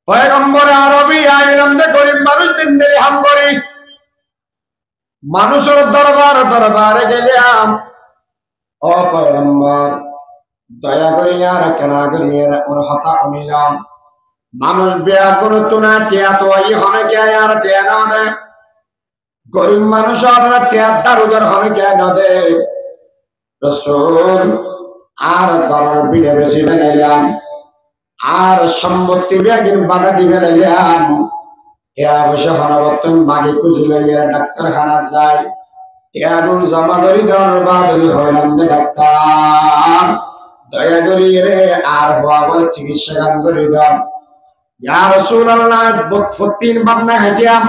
পয়গম্বর আরবি আইলাম দে গরিব মানুষ দিন দিলে হাম করি মানুষের দরবারে গেলাম ও পয়গম্বর দয়া করি আর কেন করি ওর হতা কমিলাম মানুষ বিয়া করে তো না টিয়া তো এই হনে কে আর টিয়া না দে গরিব মানুষ টিয়ার উদার হনে কে না দে রাসূল আর ঘরের বিড়ে বেশি ফেলাইলাম আর সম্পত্তি ব্যাগিন বাধা দিয়ে ফেলাইলাম টিয়া বসে হনবর্তন মাগে খুঁজি লইয়া ডাক্তারখানা যায় টিয়া গুণ জমা ধরি দরবাদরি হইলাম দে ডাক্তার দয়া করি রে আর হওয়ার চিকিৎসা গান করি দাম ইয়া রাসূলুল্লাহ 3 বাদনা হাতিয়াম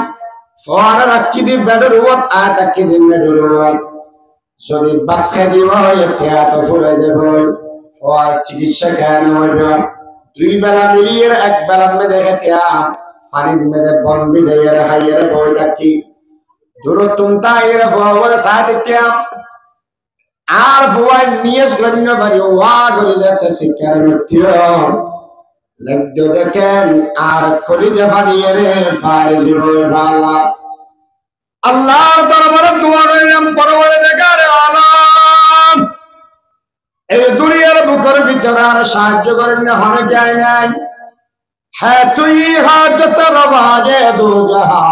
ফোয়ারা রাখি দি বেডের ওয়াত আতাকি দিন বেডের ওয়াত যদি বাদ খাই দিব এটা তো ফুরে যাব ফোয়ার চিকিৎসা কেন হইবে 2 বেলা মিলিয়ে এক বেলা মে দেখাতিয়াম পানির মধ্যে বন ভিজাইয়া হাইয়ারে বই থাকি দূরতুন তাইরে ফোয়ার সাথিয়াম আর ফোয়ার নিয়ে গণ্য করি ওয়া করে যাচ্ছে কেন মিথ্যা লজ্জ দেখেন আর কলিজা ফাটিয়ে রে পারে জীবন আল্লাহ আল্লাহর দরবারে দোয়া করিলাম পরবরে দেখার আলাম এই দুনিয়ার বুকের ভিতরে আর সাহায্য করেন না হনে যায় নাই হ্যাঁ তুই হাজত রবাজে দো জাহা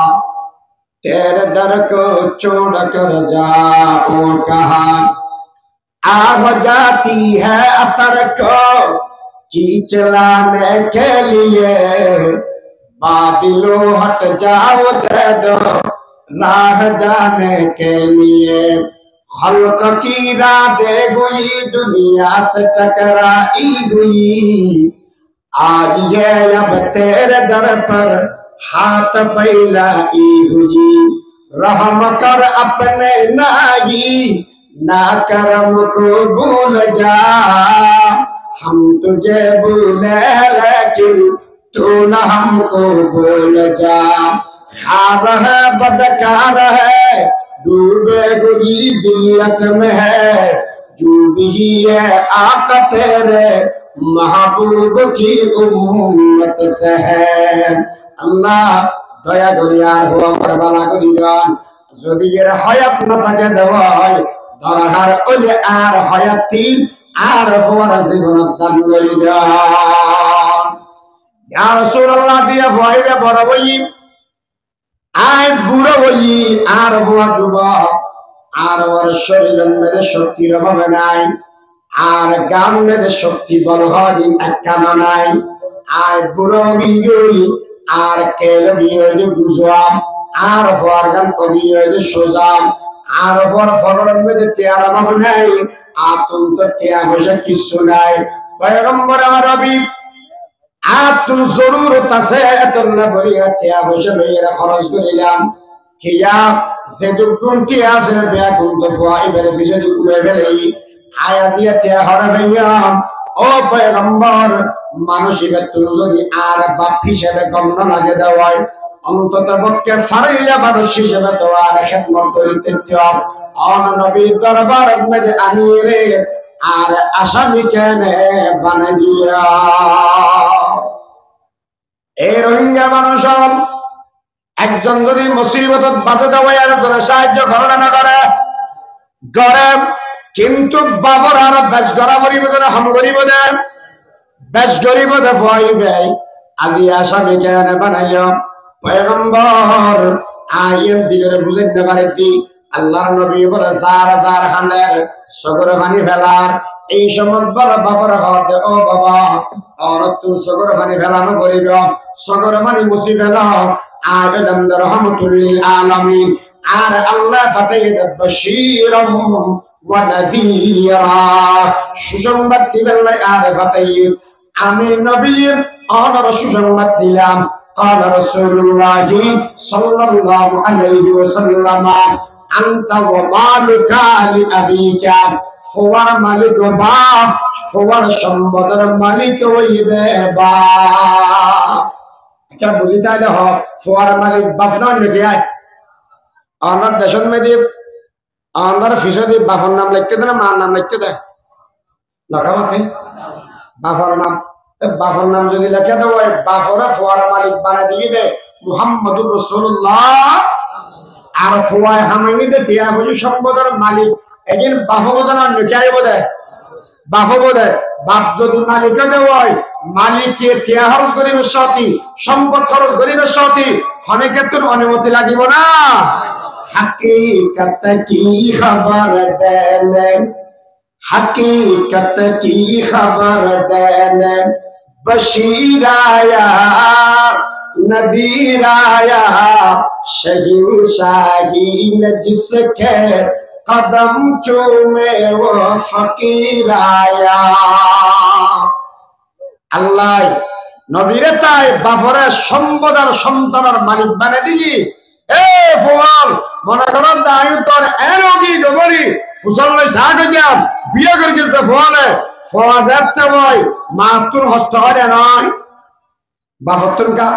तेरे दर को छोड़ कर जाओ कहाँ आ हो जाती है असर को खींच लाने के लिए बादलों हट जाओ दे दो राह जाने के लिए खल्क की रातें हुई दुनिया से टकराई हुई आज ये अब तेरे दर पर हाथ फैलाई हुई रहम कर अपने नाई ना करम को भूल जा हम तुझे भूले लेकिन तू न हमको भूल जा खार है बदकार है डूबे गुरी दिल्लत में है जो भी है आका तेरे महबूब की उम्मत से है আল্লাহ দয়া করি আর আমার বালা করি গান যদি এর হায়াত না থাকে দেওয়া হয় দরকার হইলে আর হায়াতি আর হওয়ার জীবন দান করি গান ইয়া রাসূলুল্লাহ দিয়া ভয়বে বড় বই আয় বুড়ো বই আর হওয়া যুবক আর ওর শরীরের মধ্যে শক্তির অভাব নাই আর গান মধ্যে শক্তি বল হয় একখানা নাই আর বুড়ো গই আর কেলে বিয়ে গুজরাম আর হওয়ার গান কবিয়ে সোজাম আর হওয়ার ফলন মধ্যে টিয়ার অভাব নাই আতন্ত টিয়া বসে কিছু নাই পয়গম্বর আরবি আতুল জরুরত আছে এতলা বলিয়া টিয়া বসে লইয়া খরচ করিলাম কিয়া যে দুগুণ টিয়া আছে বেয়া গুণ তো ফুয়াই বেরে ফিসে দুগুড়ে ফেলেই আয়াজিয়া টিয়া হরে ভাইয়াম ও পয়গম্বর মানসিকের যদি আর বাপ হিসেবে গণ্য লাগে দেওয়ায় অন্তত পক্ষে ফারিলা মানুষ হিসেবে তো আর খেদমত করিতে অন নবীর দরবার মধ্যে আনি রে আর আসামি কেনে বানাই দিয়া এই রোহিঙ্গা মানুষ একজন যদি মুসিবতত বাঁচে দেওয়ায় আর জন্য সাহায্য ঘটনা না করে গরে কিন্তু বাবর আর বেশ গড়া গরিব হাম গরিব দেয় বেশ গরিব দে ভয় ব্যয় আজি আসামি কেন বানাইল পয়গম্বর আইন দিগরে বুঝেন না পারে দি আল্লাহর নবী বলে যার যার হানের সগর পানি ফেলার এই সময় বড় বাবার হাতে ও বাবা আর তুই সগর পানি ফেলানো করিব সগর পানি মুছি ফেলাও আদম রহমাতুল লিল আলামিন আর আল্লাহ ফাতাইদ বাশীরাম ওয়া নাযীরা সুসংবাদ দিবেন আর ফাতাইদ আমি নবী আর সুসংবাদ দিলাম قال رسول الله صلى الله عليه وسلم انت ومالك لابيك فوار মালিক বাপ ফোয়ার সম্পদের মালিক ওই দে বাপ এটা বুঝিতে হলে হ ফোয়ার মালিক বাপ না নাকি আয় আমার দেশের মধ্যে আমার ফিসদি বাপর নাম লিখতে দেয় মার নাম লিখতে দেয় লগামাতে বাপর নাম বাপর নাম যদি লেখা দেবো বাপরা ফোয়ার মালিক বানা দিয়ে দে মুহাম্মদুর রাসূলুল্লাহ আর ফোয়ায় হামাঙ্গি দে টিয়া বুঝি সম্পদের মালিক একদিন বাপবদ না লেখাই বোধ বাপবদ বাপ যদি মালিক দেওয়ায় মালিককে টিয়া খরচ করিবে সতী সম্পদ খরচ করিবে সতী অনেক ক্ষেত্রে অনুমতি লাগিব না हकीकत की खबर देने हकीकत की खबर देने बशीर आया नदीर आया शहींशाही ने जिसके कदम चूमे वो फकीर आया अल्लाह नबीरे ताई बाफरे সম্পদের সন্তানের মালিক বানিয়ে দিই এ ফোয়াল মনে করো দায়ু তোর এরোগি ডবরি ফুসল সাগ যাম বিয়ে করে গেছে ফোয়ালে ফোয়া যাতে বই মাতুর হস্ত হয় নয় বাপতুন কা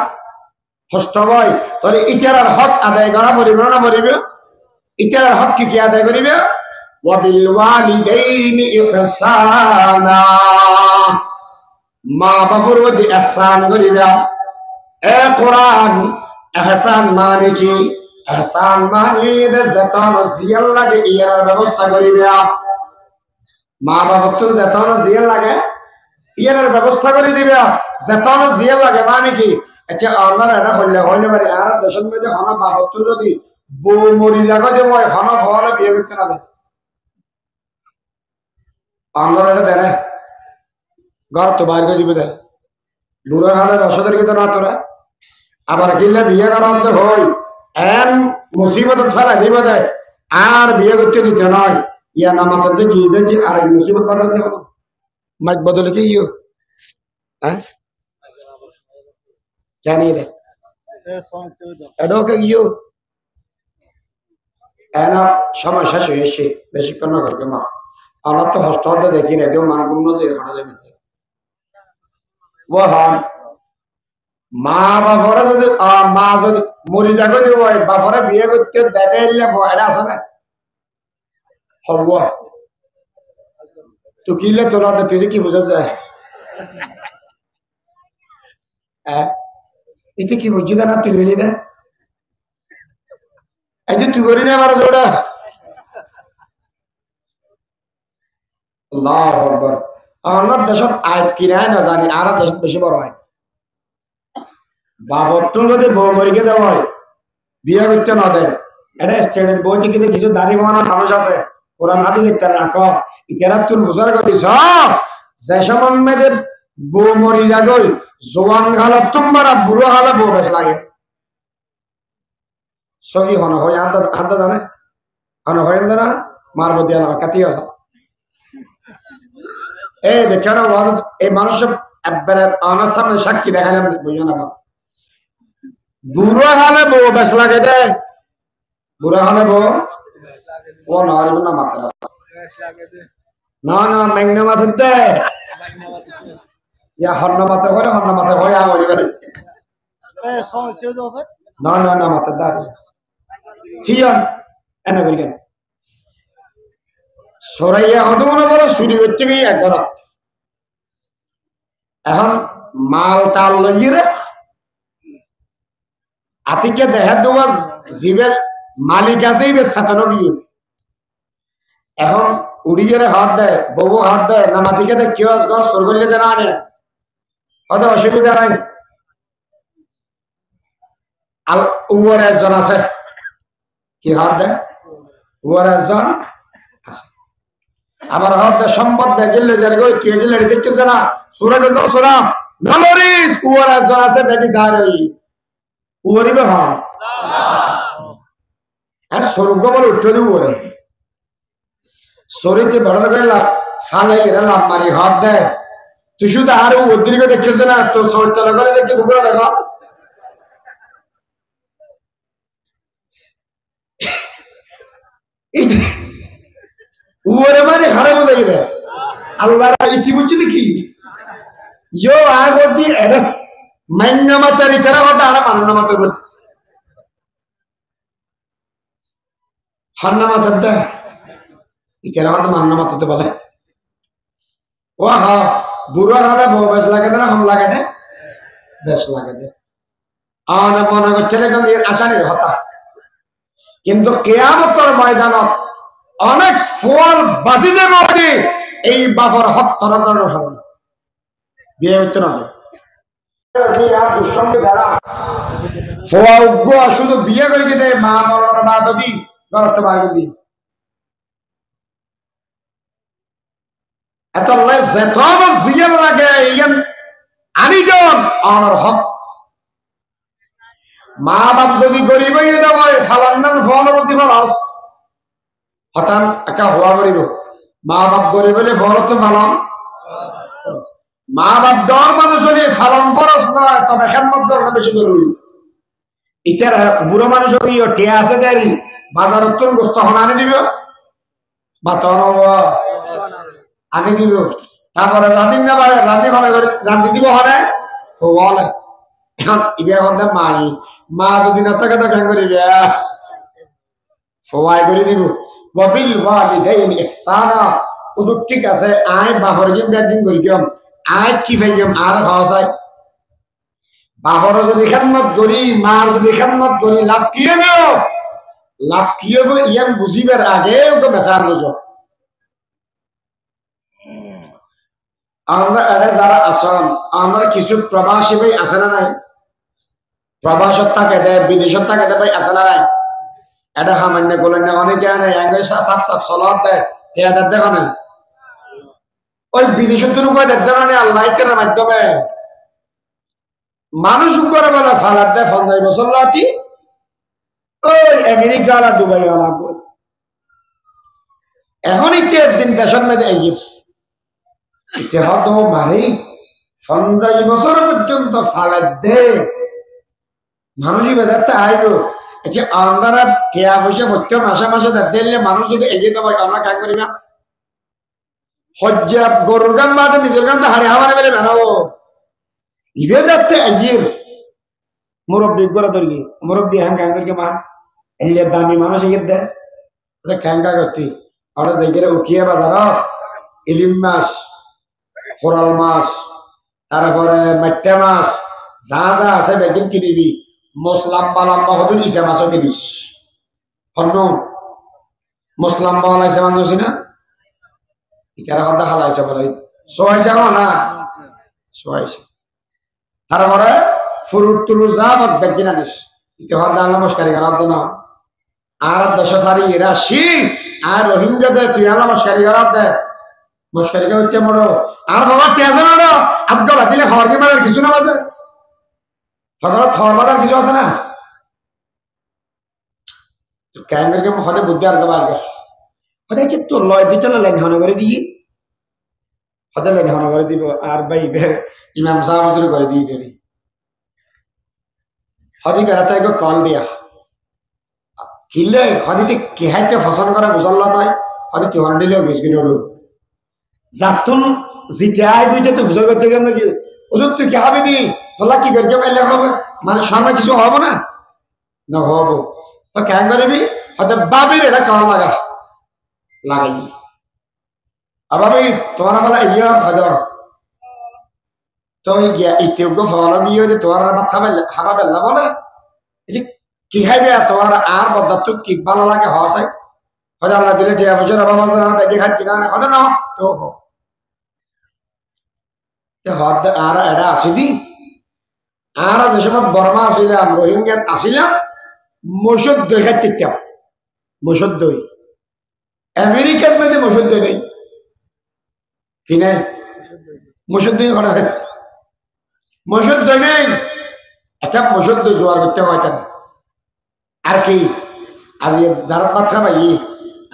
হস্ত বই তোর ইটারার হক আদায় করা পরিবে না পরিবে ইটারার হক কি আদায় করিবে ওয়া বিল ওয়ালিদাইনি ইহসানা মা বাবুর মধ্যে ইহসান করিবা এ কোরআন ইহসান মানে কি ইহসান মানে যেতন জিয়াল লাগে ইয়ার ব্যবস্থা করিবা মা বাবা তো যেতন জিয়াল লাগে ইয়ার ব্যবস্থা করে দিবা যেতন জিয়াল লাগে মানে কি আচ্ছা আমরা এটা হইলে পারে আর দেশের মধ্যে হনা বাবা তো যদি বউ মরি যাগো যে মই হনা ভরে বিয়ে করতে না আমরা এটা দেয় ঘর তো বাইর করে দিবে দেয় বুড়ো হালে রসদের কিন্তু না তোরা আবার কিনলে বিয়ে করার তো হই এন মুসিবত ফেলা দিব দেয় আর বিয়ে করতে দিতে নয় ইয়া নামাতে দেখি দেখি আর মুসিবত বাজার দেব মাইক বদলে কি ইয়ে হ্যাঁ জানি রে এডোকে ইয়ে এনা সময় শেষ হয়েছে বেশিক্ষণ না করবে মা আমার তো হস্টেলটা দেখি না কেউ মানে কোনো যে এখানে যাবে ও হন মা বাবারা যদি মা যদি মরি যাবে দিব বাবারা বিয়ে করতে দেখে এলে এটা আছে না হব তো কিলে তোরা তুই কি বোঝা যায় এতে কি বুঝছি না তুই বলি না এই যে তুই করি না আমার জোড়া আল্লাহু আকবার আমার দেশত আইব কিনাই না জানি আর দেশত বেশি বড় হয় বাবর যদি বউ মরিকে দেওয়া হয় বিয়ে করতে না দেয় এটা স্টেটের বইটি কিন্তু কিছু দাড়ি বানা মানুষ আছে কোরআন হাদিস ইত্যাদি রাখো ইত্যাদি তুল বুঝার করিস যে সময় মেয়েদের বউ মরি যাগই জোয়ান গালা তোমারা বুড়ো গালা বউ বেশ লাগে সকি হন হয় আন্দা জানে হন হয় না মারব দিয়া না কাতি আছে এই দেখেন এই মানুষের একবারে আমার সামনে সাক্ষী দেখা যাবে বুঝো না বুড়ো হালে বউ বেশ লাগে দে বুড়ো হালে বউ ও নারিব না মাথা না না মেঘনা মাথা দে ইয়া হন্ন মাথা হয় আমার এবারে না না না মাথা দা ঠিক এনে বলবেন সরাইয়া হতো মনে বলো চুরি করতে গিয়ে একবার এখন মাল টাল লইয়ে রে আতিকে দেখা দেওয়া জীবের মালিক আছেই বেচানো গিয়ে এখন উড়িয়ে হাত দেয় বউ হাত দেয় না মাতিকে দেয় কেউ ঘর সর করলে দেয় না আনে হয়তো অসুবিধা নাই আর উপর একজন আছে কি হাত দেয় উপর একজন আছে আবার হাত দেয় সম্পদ দেয় গেলে যারা কে গেলে দেখতেছে না সুরা কিন্তু সুরা নলরিস উপর একজন আছে বেটি সার উড়িবে হ্যাঁ আর স্বর্গ বলে উঠতে দিব ওরে শরীরকে বড় করে লাভ খালে এরা লাভ মারি হাত দেয় তুই শুধু আরো অতিরিক্ত দেখতেছে না তোর শরীর তলা করে দেখতে দুপুরে দেখো উড়ে মানে হারে বোঝা গেলে আল্লাহ ইতি বুঝছি দেখি ইয়ো আগতি এটা মান্য মাতারি তারা কথা আর মান্য মাতার বল হান্না মাতার দা ইতারা কথা মান্য মাতাতে বলে ও হা বুড়ো হালে বউ বেশ লাগে না হাম লাগে দে বেশ লাগে দে আর মনে করছে আসানির হতা কিন্তু কেয়ামতের ময়দানত অনেক ফল বাসিজের মধ্যে এই বাবার হত্যার কারণ বিয়ে হইতে না শুধু বিয়ে করে দেয় মা মরণের মা যদি গরত বার দি এত যেত জিয়াল লাগে আনিজন আমার হক মা বাপ যদি গরিব হয়ে দেয় ফালান্নার ফলবতী ফলাস হঠাৎ একা হওয়া গরিব মা বাপ গরিব হলে ফল তো ফালাম মা বাপ ডর মানুষ হলে ফালাম ফরস নয় তবে খেদমত দরকার বেশি জরুরি ইটার বুড়ো মানুষ হলে টিয়া আছে দেরি বাজারত তো গোস্ত হন আনি দিব বা তন আনি দিব তারপরে রাঁধিন না পারে রাঁধি দিব হনে বলে এখন ইবে হতে মাই মা যদি না থাকে তো কেন করিবে ফোয়াই করে দিব ওয়াবিল ওয়ালিদাইনি ইহসানা হুজুর ঠিক আছে আয় বাহর গিন ব্যাগিং করি গম আয় কি ভাইয়াম আর খাওয়া যায় বাবার যদি খেদমত করি মার যদি খেদমত করি লাভ কি হবে লাভ কি হবে ইয়াম বুঝিবার আগে ওকে বেচার বুঝো আমরা এটা যারা আসন আমরা কিছু প্রবাসী ভাই আছে না নাই প্রবাসত থাকে দেয় বিদেশত থাকে দেয় ভাই আছে না নাই এটা সামান্য করলেন না অনেকে আনে সাপ সাপ সলাদ দেয় টেয়াদের দেখো না ওই বিদেশের জন্য দেখতে না আল্লাহ মাধ্যমে মানুষ করে বলে ফালার দেয় 50 বছর লাতি ওই আমেরিকা আর দুবাই এখন একদিন দেশের মধ্যে ইতিহাদ মারি 50 বছর পর্যন্ত ফালার দে মানুষই বেজারটা আইব আচ্ছা আমরা টিয়া পয়সা প্রত্যেক মাসে মাসে দিলে মানুষ যদি এগিয়ে দেবো আমরা কাজ করি না হজ্জা গরুর গান বাদে নিজের গান তো হাড়ে হাওয়ারে বেলে বানাবো ইবে যাতে আইয়ের মুরব্বী করে ধরি মুরব্বী হ্যাঁ কাজ করি মা এই দামি মানুষ এগিয়ে দেয় খ্যাঙ্কা করতি আমরা যাইকে উঠিয়ে বাজার ইলিম মাছ কোরাল মাছ তারপরে মেট্টা মাছ যা যা আছে বেগিন কিনিবি মোস লাম্বা লাম্বা হতো নিচে মাছও কিনিস খন্ন মোস লাম্বা লাইছে মানুষ না ইতারা কথা খালাইছে বলে সোয়াইছে না সোয়াইছে তারপরে ফুরুট তুরু যা বাদ বেগিন আনিস ইতে হদ নমস্কারী করার না আর দেশ সারি রাশি আর রোহিঙ্গাদের তুই নমস্কারী করার দে নমস্কারীকে হচ্ছে মরো আর বাবা টেজে না আব্দুল দিলে খাওয়ার কি মারার কিছু না বাজে সকালে খাওয়ার বাজার কিছু আছে না ক্যাঙ্গারকে হতে বুদ্ধি আর দেবা আগে হতে হচ্ছে তোর লয় দিতে লাইন হানো করে দিয়ে হতে লাইন হানো করে দিব আর ভাই ইমাম সাহেব করে দিয়ে দেরি হদি বেড়াতে কল দিয়া কিলে হদিতে কেহাইতে ফসল করে বুঝাল্লা যায় হদি তিহর দিলেও বেশ কিনে উঠো যাতুন জিতে আয় বুঝতে তো বুঝা করতে গেল নাকি ওষুধ তুই কে হবে দি তোলা কি করতে পারলে হবে মানে সামনে কিছু হবো না না হবো তো কেন করবি হয়তো বাবির এটা কার লাগা লাগাই আবাবি তোমার বেলা ইয়ে হয়তো তো ইতিয়োগ্য ফল দিয়ে তোমার মাথা হাবা বেলনা বলে এই যে কি খাইবে তোমার আর বদার্থ কি ভালো লাগে হওয়া চাই হয়তো আল্লাহ দিলে টিয়া বছর আবার বছর আর বেগে খাই কিনা হয়তো না তো হদ আর এটা আসি দি আর যে সময় বর্মা আসিলাম রোহিঙ্গাত আসিলাম মসুদ দই খাইতাম মসুদ দই আমেরিকার মধ্যে মসুদ দই নেই কি নাই মসুদ দই করা হয় মসুদ দই নেই একটা মসুদ দই জোয়ার করতে হয় না আর কি আজ যারা মাথা পাই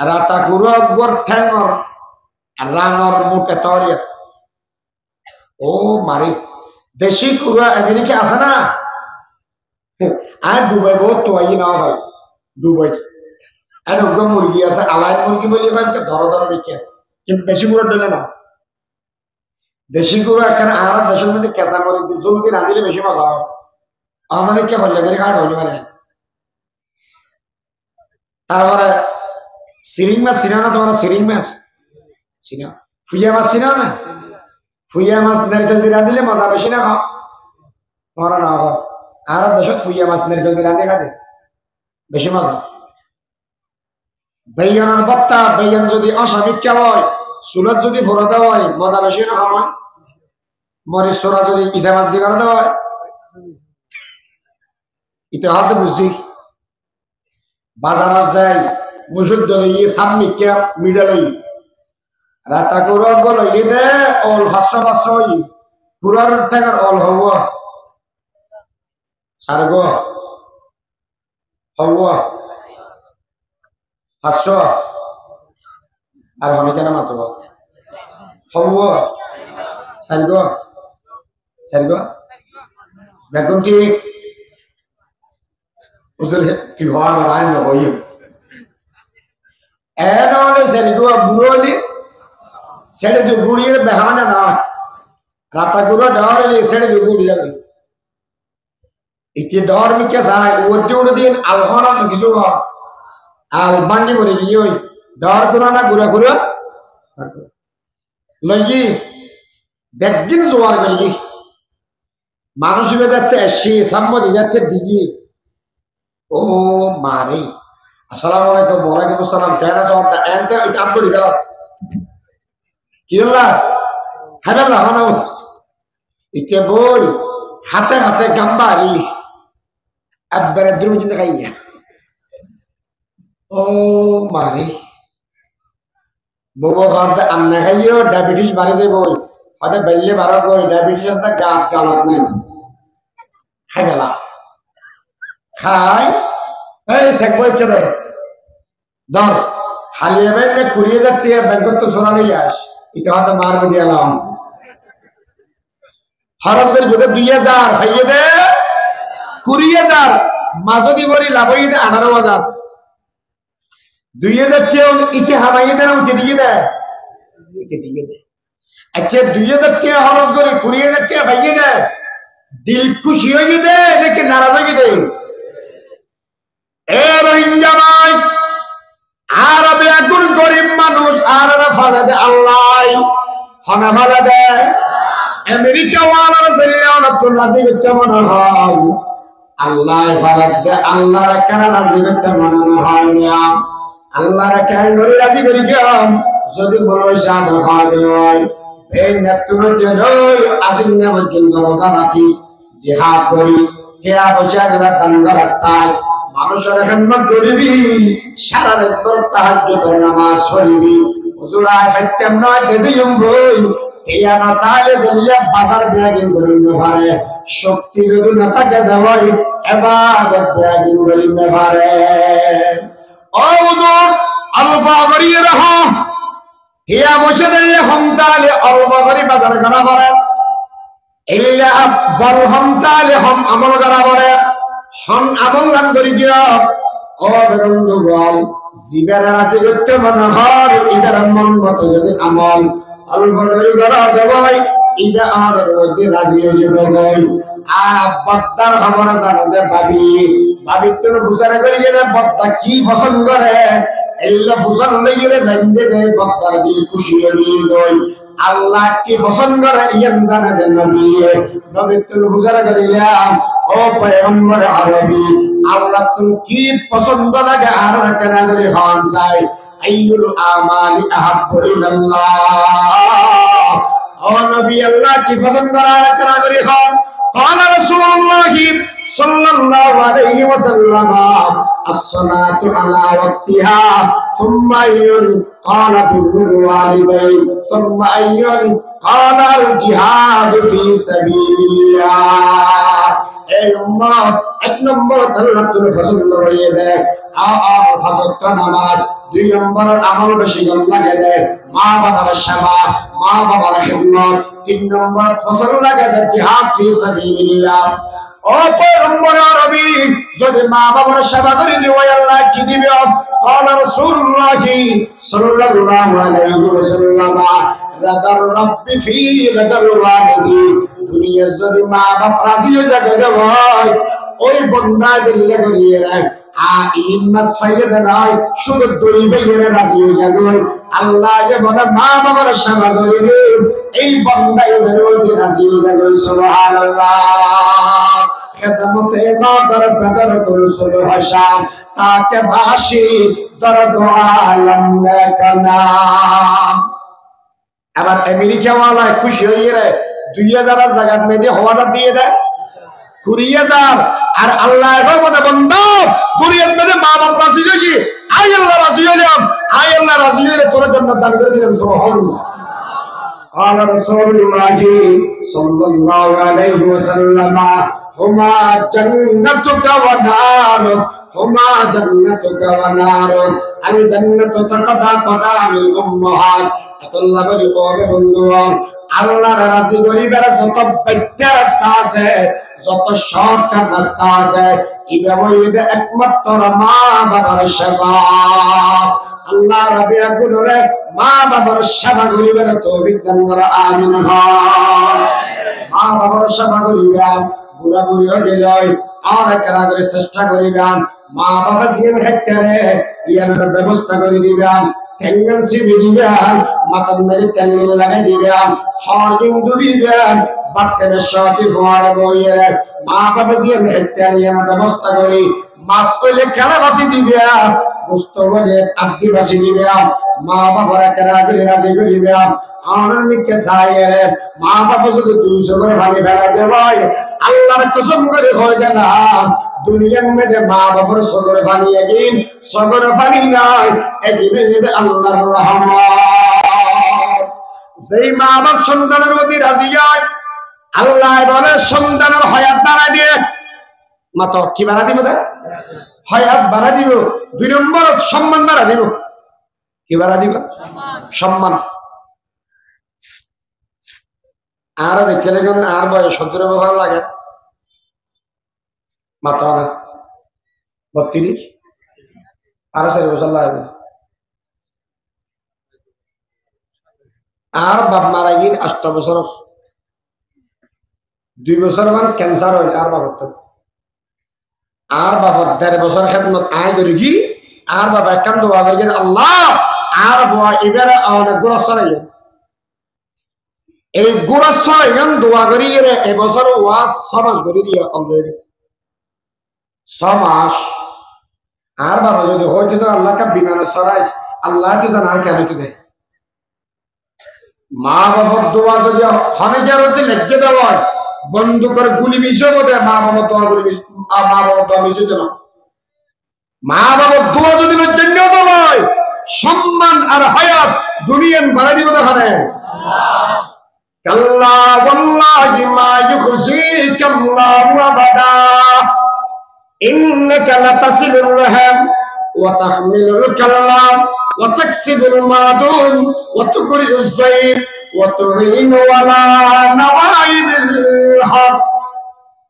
রাতা কুরো গোর ঠ্যাঙর রাঙর মুটে তরিয়া ও মারি দেশি কুরো আমেরিকা আছে না আর দুবাই বহুত তো না ভাই দুবাই আর ওগ্য মুরগি আছে আলাই মুরগি বলি হয় ধরো ধরো বিকে কিন্তু দেশি কুরো দিলে না দেশি কুরো এখানে আর দেশের মধ্যে কেঁচা মরি জলদি না দিলে বেশি মজা হয় আমাদের কে হলে করে খাওয়া হইলে মানে তারপরে সিরিং মাছ চিনা না তোমার সিরিং মাছ চিনা ফুইয়া মাছ চিনা না ফুইয়া মাছ নারকেল দিয়ে রাঁধিলে মজা বেশি না খাও তোমরা না খাও আর দেশত ফুইয়া মাছ নারকেল দিয়ে রাঁধে খাতে বেশি মজা বেইয়ানোর বত্তা বেইয়ান যদি অসামিক্যা হয় চুলত যদি ভরে দেওয়া হয় মজা বেশি না খাওয়া মরিচ চোরা যদি ইসা মাছ দিয়ে করে দেওয়া হয় ইতিহাস বুঝছি বাজার মাছ যায় মুসুর দলে সাবমিক্যা মিডাল রাতা করে বলো দে অল 500 পুরার টাকার অল হব সার্গ হব 500 আর হনে কেন মাতো হব সার্গ সার্গ বেগুন ঠিক উজুর কি হওয়া বাড়ায় না হই এনে সার্গ বুড়োলি সেটা তো গুড়িয়ে বেহানা না রাতা গুড়ো ডরে সেটা তো গুড়ি যাবে ইতি ডর মিকে যায় ওতে উড়ে দিন আলহনা কিছু আল বাঙ্গি করে গিয়ে ওই ডর গুড়া না গুড়া গুড়া লইকি একদিন জোয়ার করি মানুষ যাতে এসে সাম্মদি যাতে দিয়ে ও মারে আসসালামু আলাইকুম ওয়ালাইকুম আসসালাম কেন আছো এনতে এটা আপনি গেল কি হলো খাবেন না হনো ইতে বল হাতে হাতে গাম্বারি আব্বারে দ্রুজ দেখাইয়া ও মারে বউ গাদ আন্না খাইও ডায়াবেটিস বাড়ে যায় বই হয়তো বেললে বাড়া বই ডায়াবেটিস আছে গাত গালত নাই খাই গেলা খাই এই সেক বই কে দে ধর হালিয়ে ভাই না 20,000 টাকা ব্যাংকত তো সোনা নিয়ে আস এটা হয়তো মারবে দিলাম খরচ করে যদি 2,000 খাইয়ে দে 20,000 মাঝো দিবরি লাভ হইয়ে দে 18,000 2,000 টাকা ইকে হামাইয়ে দে না উঠে দিয়ে দে উঠে দিয়ে দে আচ্ছা 2,000 টাকা খরচ করে 20,000 টাকা খাইয়ে দে দিল খুশি হয়ে দে নাকি নারাজ হয়ে দে এ রোহিঙ্গা ভাই আরবে একজন গরিব মানুষ আর ফালা দে আল্লাহ হনা ফালা দে আমেরিকা ওয়ালার জেলাওয়ালা তো রাজি করতে মনে হয় আল্লাহ ফালা দে আল্লাহর কারা রাজি করতে মনে হয় না আল্লাহর কারা করে রাজি করি কেন যদি বড় শান হয় এই নেতৃত্বে নয় আসিন না পর্যন্ত রোজা রাখিস জিহাদ করিস কেয়া বসে গেলা দাঙ্গা রাখতাস মানুষের খেদমত করিবি সারা রাত পর তাহাজ্জুদ নামাজ পড়িবি হুজুরায় ফাইতাম নয় দেজিম বই তিয়া না তাহলে জেলিয়া বাজার বিয়াগিন করিন পারে শক্তি যদি না থাকে দেওয়াই ইবাদত বিয়াগিন করিন পারে ও হুজুর আলফা করিয়ে রাখো তিয়া বসে দিলে হমতালে আলফা করি বাজার করা পারে ইল্লা বল হমতালে হম আমল করা পারে হন আমল গান করি গিয়া ও বন্ধু বল জিগারা রাজি করতে মনে হয় ইদার মন মতো যদি আমল অল্প ধরি করা দেবই ইবা আমাদের মধ্যে রাজি হয়ে যাবে বদ্দার খবর জানাতে ভাবি ভাবি তোর ফুসারা করি গেলে বদ্দা কি পছন্দ করে এল্লা ফুসার লইলে জানতে দে বদ্দার দিল খুশি হয়ে গই আল্লাহ কি পছন্দ করে ইয়ান জানা দেন নবী নবী তোর ফুসারা করিলাম ও পয়গম্বর আরবি আল্লাহ তুমি কি পছন্দ লাগে আর কেনা করে খান চাই আইয়ুল আমালি আহাব্বু ইলাল্লাহ ও নবী আল্লাহ কি পছন্দ করে আর কেনা করে খান قال رسول الله صلى الله عليه وسلم الصلاة على وقتها ثم قال بر الوالدين ثم قال الجهاد في سبيل الله এই উম্মত এক নম্বর আল্লাহ তুমি পছন্দ করিয়ে দে ফাজর নামাজ দুই নম্বর আমল বেশি লাগে দে মা বাবার সেবা মা বাবার খিদমত তিন নম্বর পছন্দ লাগে দে জিহাদ ফি সাবিলিল্লাহ ও পয়গম্বর আরবি যদি মা বাবার সেবা করে দিও আল্লাহ কি দিবে قال رسول الله صلى الله عليه وسلم رضا الرب في رضا الوالدين দুনিয়া যদি মা বাপ রাজি হয়ে যায় ভাই ওই বন্দা জিল্লা করিয়ে ইন মাস ফাইদা নাই শুধু দুই ভাইয়ের রাজি হয়ে যাবে আল্লাহ যে বলে মা বাবার সেবা করিবে এই বন্দাই বেরোতে রাজি হয়ে যাবে সুবহানাল্লাহ খেদমতে মাদার বেদর কুলসুল হাসান তাকে ভাসি দরদ আলম কানা আবার আমেরিকা ওয়ালা খুশি হয়ে রে 2,000 জায়গা মেয়েদের হওয়াজার দিয়ে দেয় 20,000 আর আল্লাহ বলে বন্ধু দুনিয়ার মধ্যে মা বাপ রাজি হয়েছি আই আল্লাহ রাজি হইলাম আই আল্লাহ রাজি হইলে তোর জন্য দান করে দিলাম সুবহানাল্লাহ قال رسول الله صلى الله عليه وسلم هما جنتك ونارك هما جنتك ونارك الجنة تقطع قدام الأمهات আল্লাহ বলে ও বন্ধু আল্লাহর রাজি গরিবের যত ব্যক্তির রাস্তা আছে যত শর্টকাট রাস্তা আছে ইবাদতে একমাত্র মা বাবার সেবা আল্লাহ রাব্বি গুণরে মা বাবার সেবা গরিবের তৌফিক দান করে আমিন মা বাবার সেবা গরিবেন বুড়া বুড়ি হয়ে গেলে আর একরা করে চেষ্টা করিবেন মা বাবা জিন হেক্টরে ইয়ানের ব্যবস্থা করে দিবেন তেঙ্গল সিবি দিবেন, মাথার মধ্যে তেল লাগাই দিবেন, হর কিন্তু দিবেন, বাচ্চাদের সাথে ফোয়ারে বইয়ে মা বাবা জিয়ে তেলিয়ার ব্যবস্থা করি। মাছ কইলে কেনা বাসি দিবে, বুঝত বলে আড্ডি বাসি দিবে, মা বাবার কেনা করে রাজি করিবে। আমার মিকে চাইরে মা বাবা যদি 200 করে ভাঙি ফেলা দেয়, আল্লাহর কসম করে হয়ে গেলাম দুনিয়ার মধ্যে মা বাবার সগরে পানি একদিন, সগরে পানি নাই একদিন আল্লাহর রহমত। যেই মা বাপ সন্তানের প্রতি রাজি হয়, আল্লাহ বলে সন্তানের হায়াত বাড়াই দিয়ে, মাত্র কি বাড়া দিব? হায়াত বাড়া দিব। 2 নম্বর সম্মান বাড়া দিব। কি বাড়া দিব? সম্মান। আর দেখতে দেখুন আর বয়স 17 বছর লাগে, মাথা না 32 আরো 4 বছর লাগবে। আর বাপ মারা গিয়ে 8 বছর, 2 বছর মান ক্যান্সার হইল আর বাবার তো, আর বাবার 1.5 বছর খেদমত আয় করি কি, আর বাবা একখান দোয়া করি আল্লাহ আর এবারে অনেক গোড়া এই গোড়া এখান দোয়া করি এবছর ওয়াজ 6 মাস করে দিয়ে অলরেডি 6 মাস। আর বাবা যদি হয়েছে তো আল্লাহকে বিমানে সরাই, আল্লাহ তো জানার কেন দেয়। মা বাবার দোয়া যদি হনেজার হতে লেগে দেওয়া বন্ধ করে গুলি মিশে বোধ মা বাবার দোয়া গুলি, মা বাবার দোয়া মিশে যেন, মা বাবার দোয়া যদি জন্য নয়, সম্মান আর হায়াত দুনিয়ান বাড়াই দিব দেখানে। কাল্লা ওয়াল্লাহি মা ইউখজিকা আল্লাহু আবাদা ইন্নাকা লাতাসিলুর রাহম ওয়া তাহমিলুল কাল্লাম ওয়া তাকসিবুল মাদুম ওয়া তুকরিউজ যায়ফ ওয়া তুইনু আলা নওয়াইবিল হক।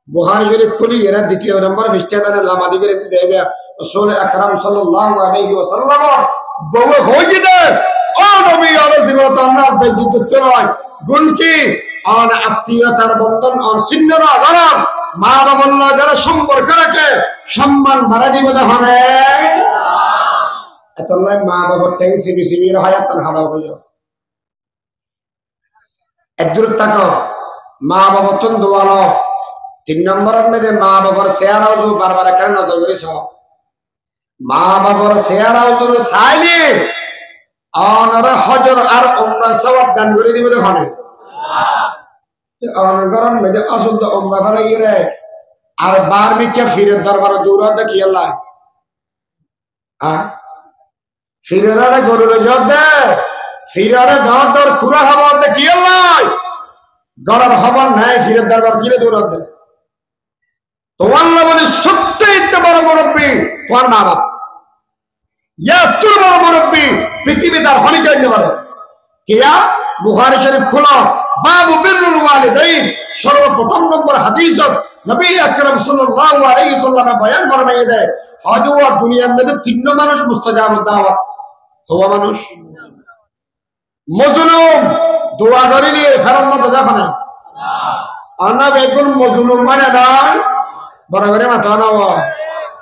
বুখারী শরীফ খুলি এর 2 নম্বর পৃষ্ঠাতে লামাদি করে দেবে রাসূল আকরাম সাল্লাল্লাহু আলাইহি ওয়াসাল্লাম বলে হয়ে যায় ও নবী আলাইহিস সালাতু আমরা বেযুক্ত নয় গুণ কি আর আত্মীয়তার বন্ধন আর সিন্নরা যারা মা বাবা যারা সম্পর্ক রাখে সম্মান বাড়া দিব দেখানে। এত নয় মা বাবার ট্যাংসি বিসিবির হায়াত হারা হয়ে যাও। একদূর থাকো মা বাবা তন দোয়ালো। 3 নম্বরের মধ্যে মা বাবার চেহারা উজু বারবার একটা নজর করেছ, মা বাবার চেহারা উজু চাইলে অনর হজর আর উমরা সওয়াব দান করে দিব দেখানে। অনগরন মেজে আসল উমরা ফেলে গিয়ে আর বার মিকে ফিরের দরবার দূর দেখি আল্লাহ ফিরে গরুর দে ফিরে ঘর দর খুরা হবার দেখি আল্লাহ গড়ার খবর নাই ফিরের দরবার কিলে দূর দে। তোমার বলে সবচেয়ে বড় মুরব্বী তোমার মা বাপ, তোর বড় মুরব্বী পৃথিবী তার হনি করতে পারে কিয়া। বুখারী শরীফ খোলো বাবু বিররুল ওয়ালিদাইন, সর্বপ্রথম নম্বর হাদিস নবী আকরাম সাল্লাল্লাহু আলাইহি ওয়াসাল্লাম বয়ান ফরমাইয়ে দেয় হয়তো দুনিয়ার মধ্যে 3 মানুষ মুস্তাজাবুদ দাওয়াত হওয়া মানুষ। মজলুম দোয়া করিলে ফেরত মতো দেখো না আনা বেগুন মজলুম মানে নাই বড় করে মাথা নাও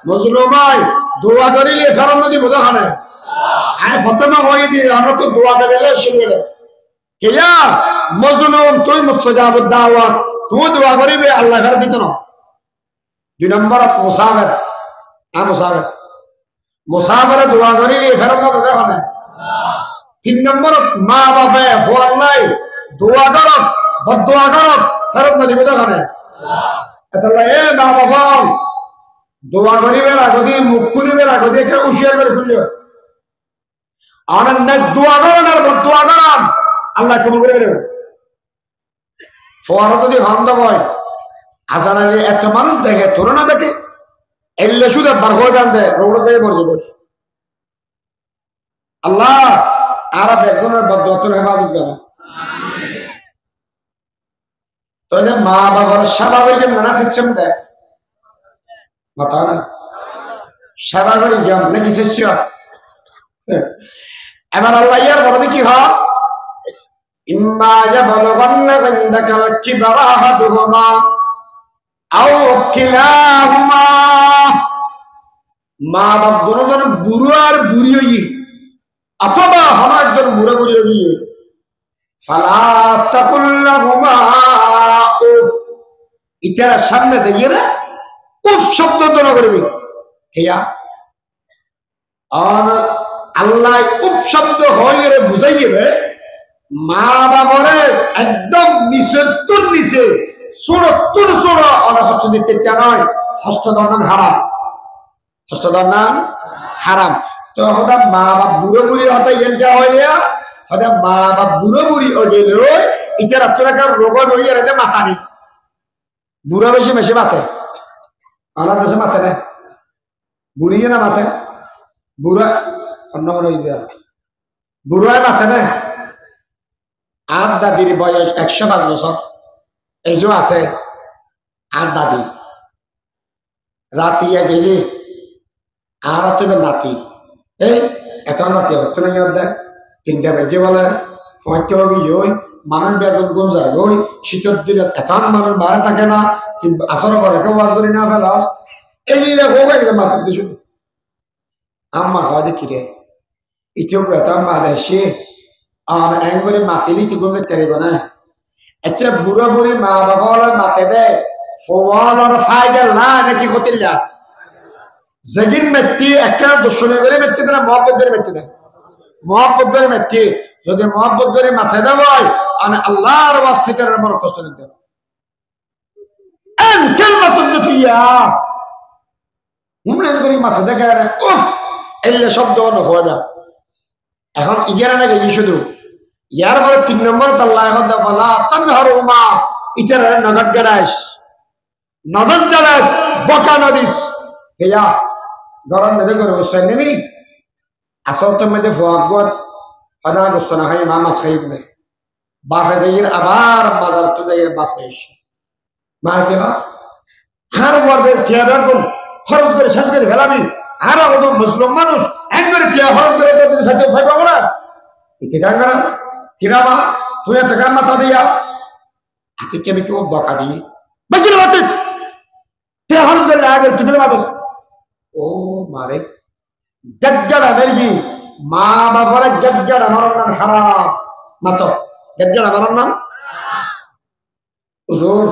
মজলুমাই দোয়া করিলে ফেরত নদী বোঝা খানে আমি ফতেমা হয়ে দিয়ে আমরা তো দোয়া দেবে শিখে কেয়া মজলুম তুই মুস্তাজাবুদ দাওয়াত তুই দোয়া করিবে আল্লাহ ফেরত দিত না। 2 নম্বর মুসাফির মুসাফির মুসাফিরে দোয়া করিলে ফেরত মতো দেখো না। 3 নম্বর মা বাপে ফোয়াল নাই দোয়া করত বদোয়া করত ফেরত নদী বোঝা খানে। এটা এ মা বাবা দোয়া করিবে আগদি মুখ খুলিবে আগদি একটা হুঁশিয়ার করে খুলল আনন্দ দোয়া করেন আর দোয়া করান আল্লাহ কবুল করে দেবে। ফোয়ারা যদি হন্দ হয় আসান আগে একটা মানুষ দেখে তোর না দেখে এলে শুধু একবার হয়ে টানতে রোড থেকে পড়ে যাবে। আল্লাহ আর বেগুনের বদন হেফাজত করে তাহলে মা বাবার স্বাভাবিক নানা সিস্টেম দেয় মাথা না স্বাভাবিক জ্ঞান নাকি শিষ্য। এবার আল্লাহ ইয়ার বড় কি হয় ইম্মা ইয়াবলুগান্না ইনদাকাল কিবরা আহাদুহুমা আও কিলাহুমা, মা বাপ দুজন বুড়ো আর বুড়ি হই অথবা হন একজন বুড়ো বুড়ি গিয়ে ফালা তাকুল্লাহুমা উফ, ইটার সামনে যাইয়ে না উফ শব্দ উচ্চারণ করবি হেয়া আর আল্লাহ উফ শব্দ হয়ে বুঝাইয়ে রে মা বাবারে একদম নিচের নিচে চুরত্তর চোর অনেক হস্ত দিতে নয় হস্তদণ্ডন হারাম, হস্তদণ্ডন হারাম। তো হঠাৎ মা বাপ বুড়ো বুড়ি হতে এনটা হইলে হঠাৎ মা বাপ বুড়ো বুড়ি ও গেল ইটার আপনার রোগ রইয়া রেতে মাথা নেই বুড়ো বেশি বেশি মাথে আমার দেশে মাথে না বুড়ি না মাথে বুড়া অন্য বুড়ায় মাথে না। আর দাদির বয়স 105 বছর এই যে আছে আর দাদি রাতিয়া গেলে আর তুমি নাতি এই এত নাতি হতো না দেখ 3টা বেজে বলে ফয়তে ওই মানুষ বেগুন গুঞ্জার ওই শীতের দিনে এত মানুষ বাইরে থাকে না কিন্তু আসরে করে কেউ বাস করি না ফেলা এই হোক মাথার দিয়ে শুধু আম্মা খাওয়া দেখি রে ইথিওপিয়া তো আম্মা দেশে আর এং করে মাতি নিতে গুঞ্জে চারিব না আচ্ছা বুড়ো বুড়ি মা বাবা মাতে দেয় ফোয়াল আর ফায়দা না নাকি হতিল্লা যেদিন মেট্টি একটা দুশ্মনী করে মেট্টি না মহব্বত করে মেট্টি না মহব্বত করে মেট্টি যদি মহব্বত করে মাথায় দেব হয় আমি আল্লাহর বাস্তিকারের বড় কষ্ট নিতে মাথা দেখা উফ এলে শব্দ হয় না। এখন ইগারা না গেছি শুধু ইয়ার পরে 3 নম্বর আল্লাহ এখন বলা তানহার উমা ইটার নগদ গড়াইস নজর জ্বালায় বকা নদিস হেয়া গরম মেদে করে বসে নেমি আসল তো মেদে ফোয়াকবত ফাদা বসে না হয় মা মাছ খাই বলে বাপে যাইয়ের আবার বাজার তো যাইয়ের মাছ খাইছে মা কে বা আর বলবে টিয়া বেগুন খরচ করে শেষ করে ফেলাবি আর কত মুসলিম মানুষ একবারে টিয়া খরচ করে সাথে ভয় পাবো না ইতি ডাঙ্গারা কিরামা তুই এত গান মাথা দিয়া হাতে কে আমি কেউ বকা দিই বেশি বাতিস টিয়া খরচ করলে আগে তুই বাতিস ও মারে গজ্জাড়া মেরগি মা বাবারে গজ্জাড়া মারার নাম হারাম মাত গজ্জাড়া মারার নাম হুজুর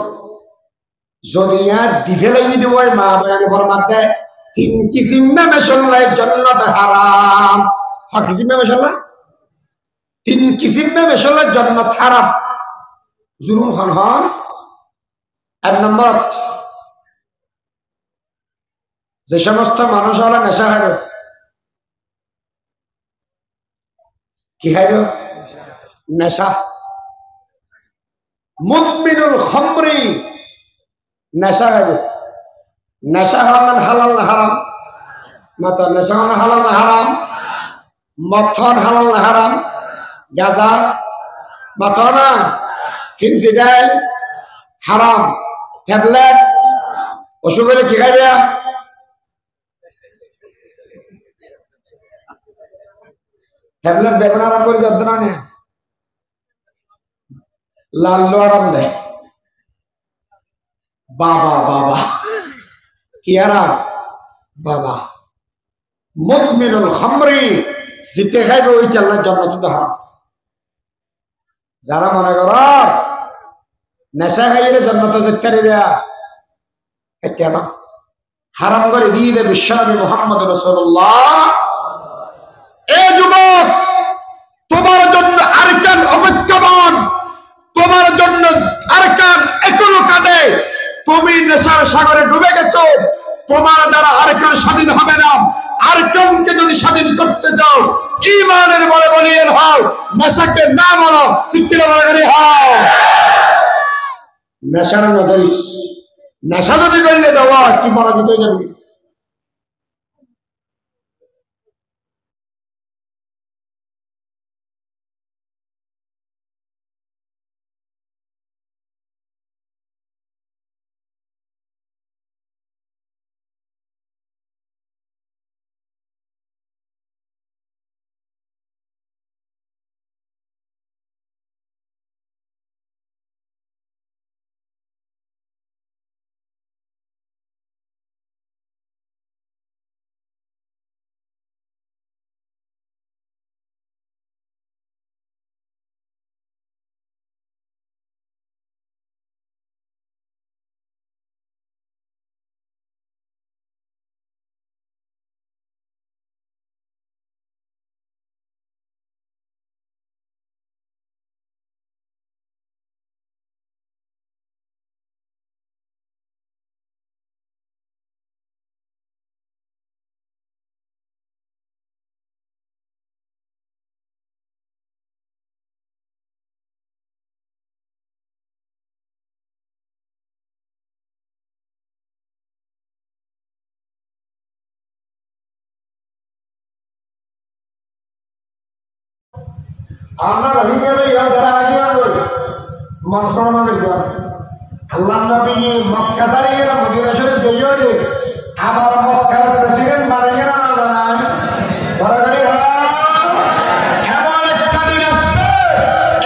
যদি দিফে লাগি দিব মা বয়ান ফরমাতে 3 কিসিম মে মশাল্লাহ জান্নাত হারাম হক কিসিম মে মশাল্লাহ 3 কিসিম মে মশাল্লাহ জান্নাত হারাম জুরুন খান খান 1 নম্বর যে সমস্ত মানুষ হলো নেশা খাবে কি খাইবে নেশা মুদমিনুল খামরি নেশা খাইবে নেশা খাওয়ান হালাল না হারাম মাতা নেশা খাওয়ান হালাল না হারাম মথন হালাল না হারাম গাঁজা মাথনা ফিনসিডাইল হারাম ট্যাবলেট ওষুধ হলে কি খাইবে ট্যাবলেট বেগুন আরাম করে যাচ্ছে না লাল্লু আরাম দেয় বাবা বাবা কি আরাম বাবা মুদমিনুল খামরি জিতে খাইবে ওইটা আল্লাহ জান্নাত হারাম। যারা মনে কর নেশা খাইলে জান্নাতে যেতে পারবে এটা না হারাম করে দিয়ে দেবে বিশ্বনবী মুহাম্মদ রাসূলুল্লাহ। এ যুবক তোমার জন্য আরকান অপেক্ষমান, তোমার জন্য আরকান এখনো কাঁদে। তুমি নেশার সাগরে ডুবে গেছো, তোমার দ্বারা আরকান স্বাধীন হবে না। আরকানকে যদি স্বাধীন করতে চাও ঈমানের বলে বলিয়ে হও, নেশাকে না বলো ঠিক কিনা বলে হও। নেশার নদরিস নেশা যদি করলে দেওয়া কি পরাজিত হয়ে যাবে। আমরা রহিমের যারা আগে মনসরমানের জন্য আল্লাহ নবী মক্কা দাঁড়িয়ে মদিনা শরীফ গিয়ে আবার মক্কার প্রেসিডেন্ট বানিয়ে না জানান বড় এমন একটা দিন আসবে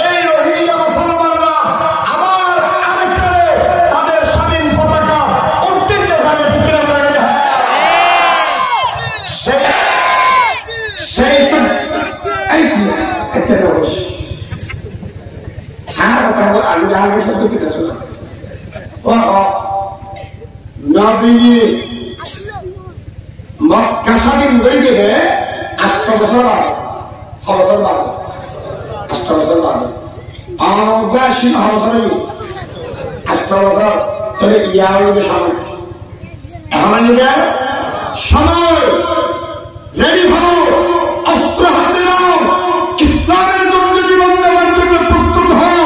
এই রোহিঙ্গা মুসলমানরা আবার আরেকটারে তাদের স্বাধীন পতাকা উত্তীর্ণ ভাবে বিক্রয় করে সেই এই একটা রহস আর কথা আমি জাহাঙ্গীর সাথে কথা শুনলাম নবী মক্কা স্বাধীন করে দেবে 8 বছর বাদে 8 বছর বাদে অগ্রাসীন বছরে 8 বছর তবে ইয়া হইবে সময় এখন হইবে সময় রেডি হও অস্ত্র হাতে নাও ইসলামের জন্য জীবন দেওয়ার জন্য প্রস্তুত হও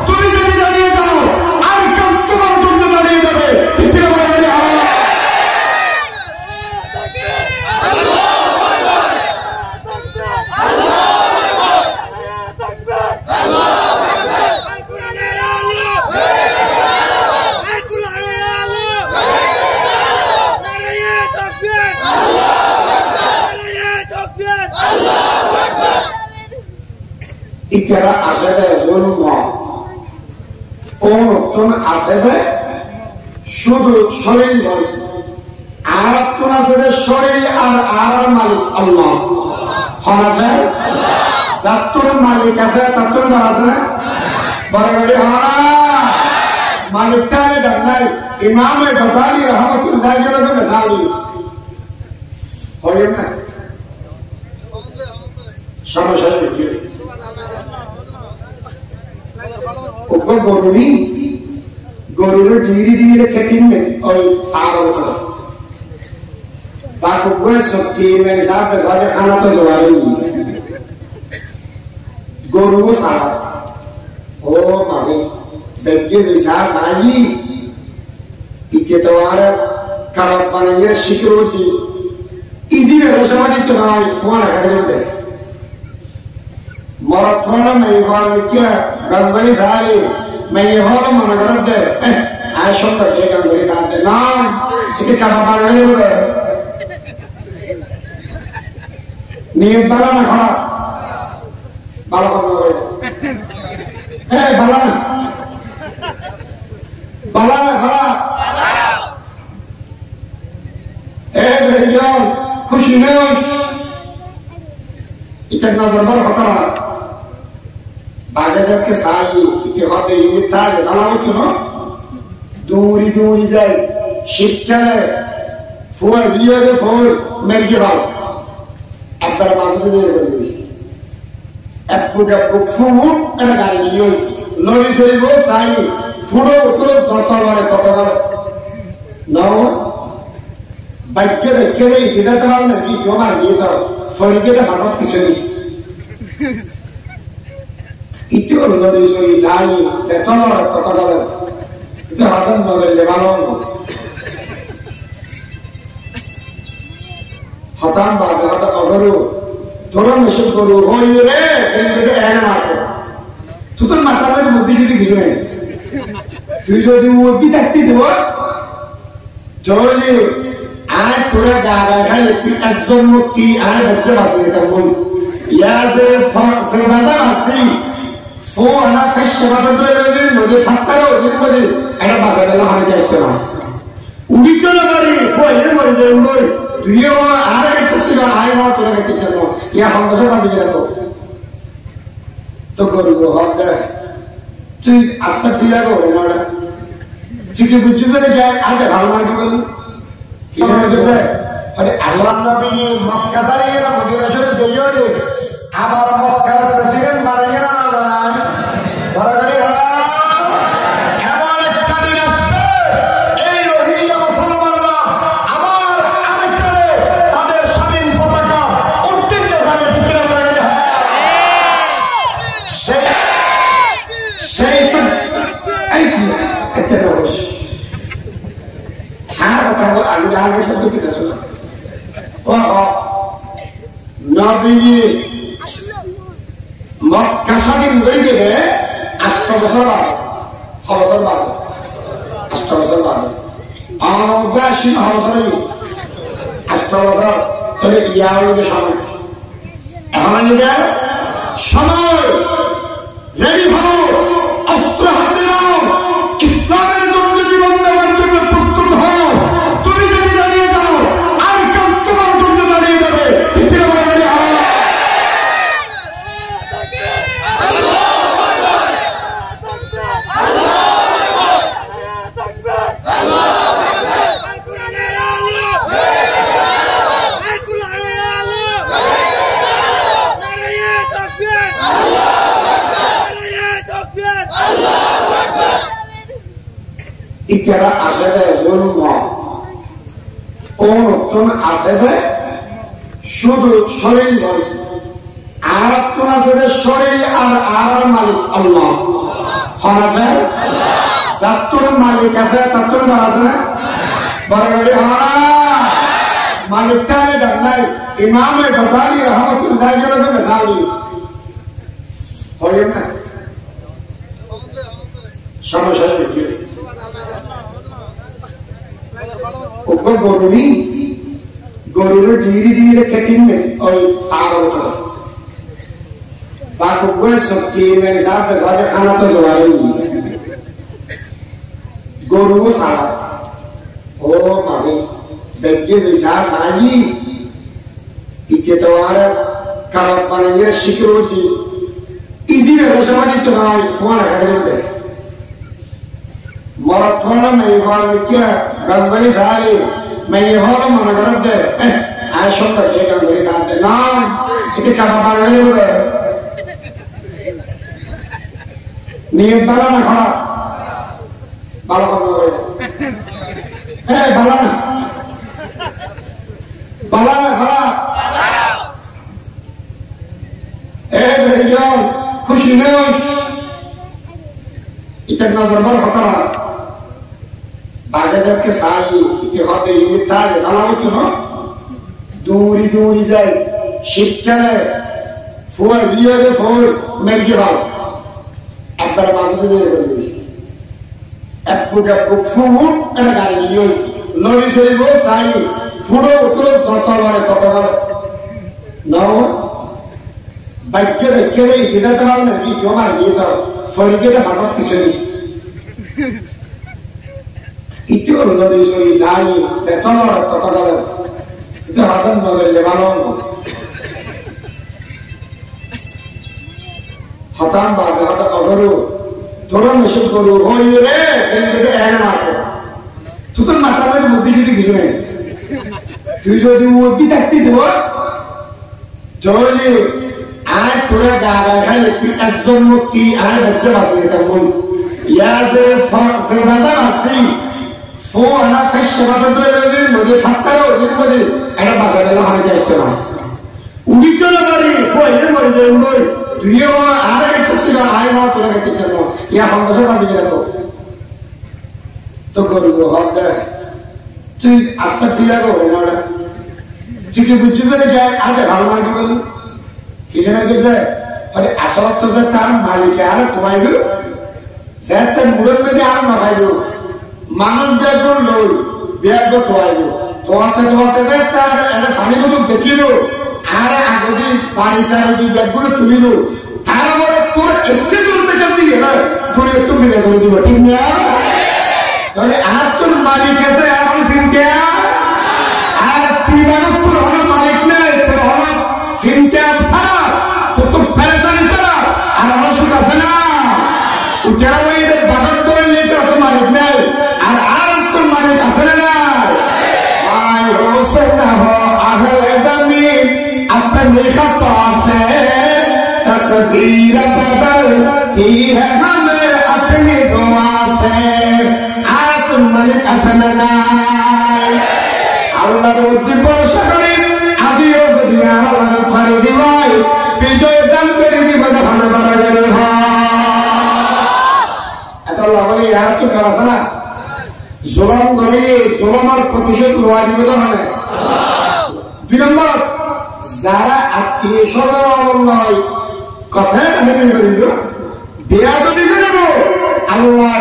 তুমি যদি দাঁড়িয়ে যাও আর কেউ তোমার জন্য দাঁড়িয়ে যাবে ইতিহাস আসে দেয় কোন উত্তম আসে দেয় শুধু শরীর নয় আর উত্তম আছে যে শরীর আর মালিক আল্লাহ হন আছে যাত্তর মালিক আছে তাত্তর বার আছে না বড় বড় হনা মালিকটা নাই ইমাম গজালি রহমতুল্লাহ আলাইহি মিসালি হয় না সমস্যা কি গরুর ডিগ্রি দিয়ে খেতিন ওই আর বাকুবে সত্যি মেরে সাথে ঘরে খানা তো জোয়ারি গরু সারা ও মাগে বেগে জैसा साई इके तो आर करप बनेंगे सिक्योरिटी इजी में समझ के भाई फोन कर दे मराथन में एक बार क्या गंगरी सारी मैं ये बोलो मन कर दे आज शब्द के गंगरी साथ ना इके करप बनेंगे बोले नियत वाला ना खड़ा बाला करना है बाला ना बाला ना खड़ा भैया खुशी नहीं इतना दरबार खतरा बागे जाके साई के हाथे ये था ये दालाव क्यों दूरी दूरी जाए शिक्षण फोर बियो जो फोर मेरे के बाद अब बड़ा बाजू में ये बंदी अब पूरा बुक फोर ऐसा गाड़ी लियो लोरी सोरी वो साई फोड़ो उतरो साता वाले कपड़ा वाले नाउ बाइक के इधर तरह में कि क्यों मार दिए तो फरिगे तो हसात किचनी इतने लोरी सोरी साई सेटों वाले कपड़ा वाले इतने हाथन मगर लेवालों हताम बात हता अगरो थोड़ा मिशन करो हो ये रे दिन के ऐड मारो तू तो माता में मुद्दी जुदी किसी नहीं तू जो दी मुद्दी तकती दो जो ये आने पूरा गागा है लेकिन ऐसा मुक्ति आने बच्चे बासी का फोन या से बाजार आसी फोन ना फिश बाजार तो ये मुझे फत्तर हो जिन मुझे ऐसा बाजार वाला हमें क्या इस्तेमाल उड़ी क्यों ना करी फोन ये मुझे जरूर तू ये वो आने के कुत्ते का आए ना तो ये कितने लो या हम उसे बाजी करो तो करो वो हाथ जाए तू आज तक दिया को ना चिकी बुच्ची से क्या आगे भागना क्यों करूँ क्या है अरे अल्लाह नबी मक्का से ये ना मदीना शरीफ गयो ने हमारा मक्का प्रेसिडेंट मारे ना बनान बराबरी आगे सब कुछ कर सुना नबी মক্কা স্বাধীন করে দেবে 8 বছর বাদে 6 বছর বাদে 8 বছর বাদে অগ্রাসী বছরই 8 বছর তবে ইয়া হইবে সময় এখন হইবে সময় রেডি হও অস্ত্র হাতে নাও ইসলামের জন্য জীবন দেওয়ার জন্য প্রস্তুত হও তুমি যদি দাঁড়িয়ে যাও আর কেউ তোমার জন্য দাঁড়িয়ে যাবে ইতিহাস আসে দেয় জন্ম কোন আসে দেয় শুধু শরীর ধরে আর কোন আছে যে শরীর আর মালিক আল্লাহ হন আছে যাত্তর মালিক আছে তাত্তর ধর আছে না বড় বড় মালিকটা ডাক্তার ইমাম গজালি রহমতুল্লাহ কে মিসালি হয় না সমস্যা কি গরুর ডিগ্রি দিয়ে কেটিন ওই আর বাকুবে সবজি মেরে সাথ ঘরে খানা তো জোয়ারে গরু সারা ও মানে বেগে জैसा सागी इतने तो आर कार बनेंगे सिक्योरिटी इजी है रसवाड़ी तो ना फोन है करते मराठवाड़ा में एक बार क्या गंगरी साली मैं ये हॉल में मना कर दे आज शॉट कर के गंगरी साथ दे ना इतने काम बनेंगे बोले नियत बाला ना खड़ा बाला कौन बोले बाला ना बाला ना खड़ा मेरी जान खुशी नहीं इतना दरबार होता रहा बागे जाके साई इतने होते ये मिलता है दाला हो क्यों ना दूरी दूरी जाए शिक्षा है फूल दिया है फूल मेरी जान अब दरबार से दे रहे अब पूजा बुक फूल ऐसा गाड़ी लियो लोरी से वो साई फूलों उतरो साता वाले कपड़ा ना हो बाइक के इधर तो हम नहीं क्यों मार दिए तो फरीके का भाषा फिसली इतना लोरी से साई सेटल वाला कपड़ा इतना हाथन मगर लेवालों हाथन बात हाथ अगरो थोड़ा मिशन करो हो ये रे इनके ऐड मारो तू तो माता में मुद्दी जुटी किसी में तू जो मुद्दी तकती तो जो ये आज थोड़ा गाना है लेकिन ऐसा मुक्ति आज बच्चे बासी का फोन या से बाजार बासी फोन ना फिश बाजार तो ये मुझे फत्तर हो ये मुझे ऐसा बाजार वाला हमारे क्या इस्तेमाल उन्हीं को ना मारी वो ये मुझे उन्होंने तू ये वो आरे के चुट्टी का आये ना तूने के चुट्टी का या हम तो बाजी के रखो तो करो वो हाथ दे तू आज तक जिला को हो ना चिकी बुच्ची से क्या आगे भाग मार के बोलूं किधर है किधर अरे असर तो जब तार मालिक है यार तुम्हारे को ज़्यादा मुड़न में भी आम ना भाई लो मानुष बैग को लो बैग को तुम्हारे को तो तार ऐसे पानी को तो देखी लो आरे आगोदी पानी तार की बैग को तुम्ही लो तारा वाला तोर ऐसे दूर तक चलती है ना तोर ये तुम भी देखो दी बटी में तो ये आज तुम मालिक कैसे आपने सिंह क्या आज तीबार तुम होना मालिक नहीं तुम होना सिंह क्या तो तुम पैसा नहीं सरा आराम से करना उचारा वही तो बदल तो ये तो तुम्हारे में आराम तुम्हारे असर ना आई हो से ना हो अहले ज़मीन अपने खता से तकदीर बदलती है हमें अपनी दुआ से आज तुम्हारे असर ना अल्लाह को दिपोषा करें आजियो दिया अल्लाह को खाली दिवाई বিজয় দান করে জীবনে ভালো করা যাবে এত লাভলি আর কি করা না জুলুম করিলে জুলুমের প্রতিশোধ লওয়া দিবে তো মানে দুই নম্বর যারা আত্মীয় স্বজন নয় কথায় কাহিনী করিল বেয়াদবি করিব আল্লাহ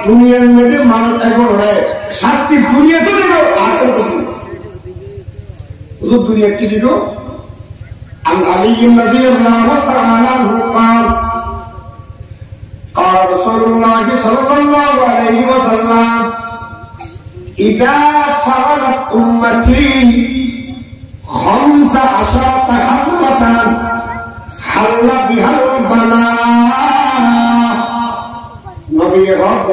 দুনিয়ার মধ্যে মানুষ এখন শাস্তি দুনিয়াতে দেব আর দুনিয়া কি দিল عن علي رضي الله تعالى عنه قال قال رسول الله صلى الله عليه وسلم إذا فعلت أمتي 15 حلة حل بها البلاء نبي رب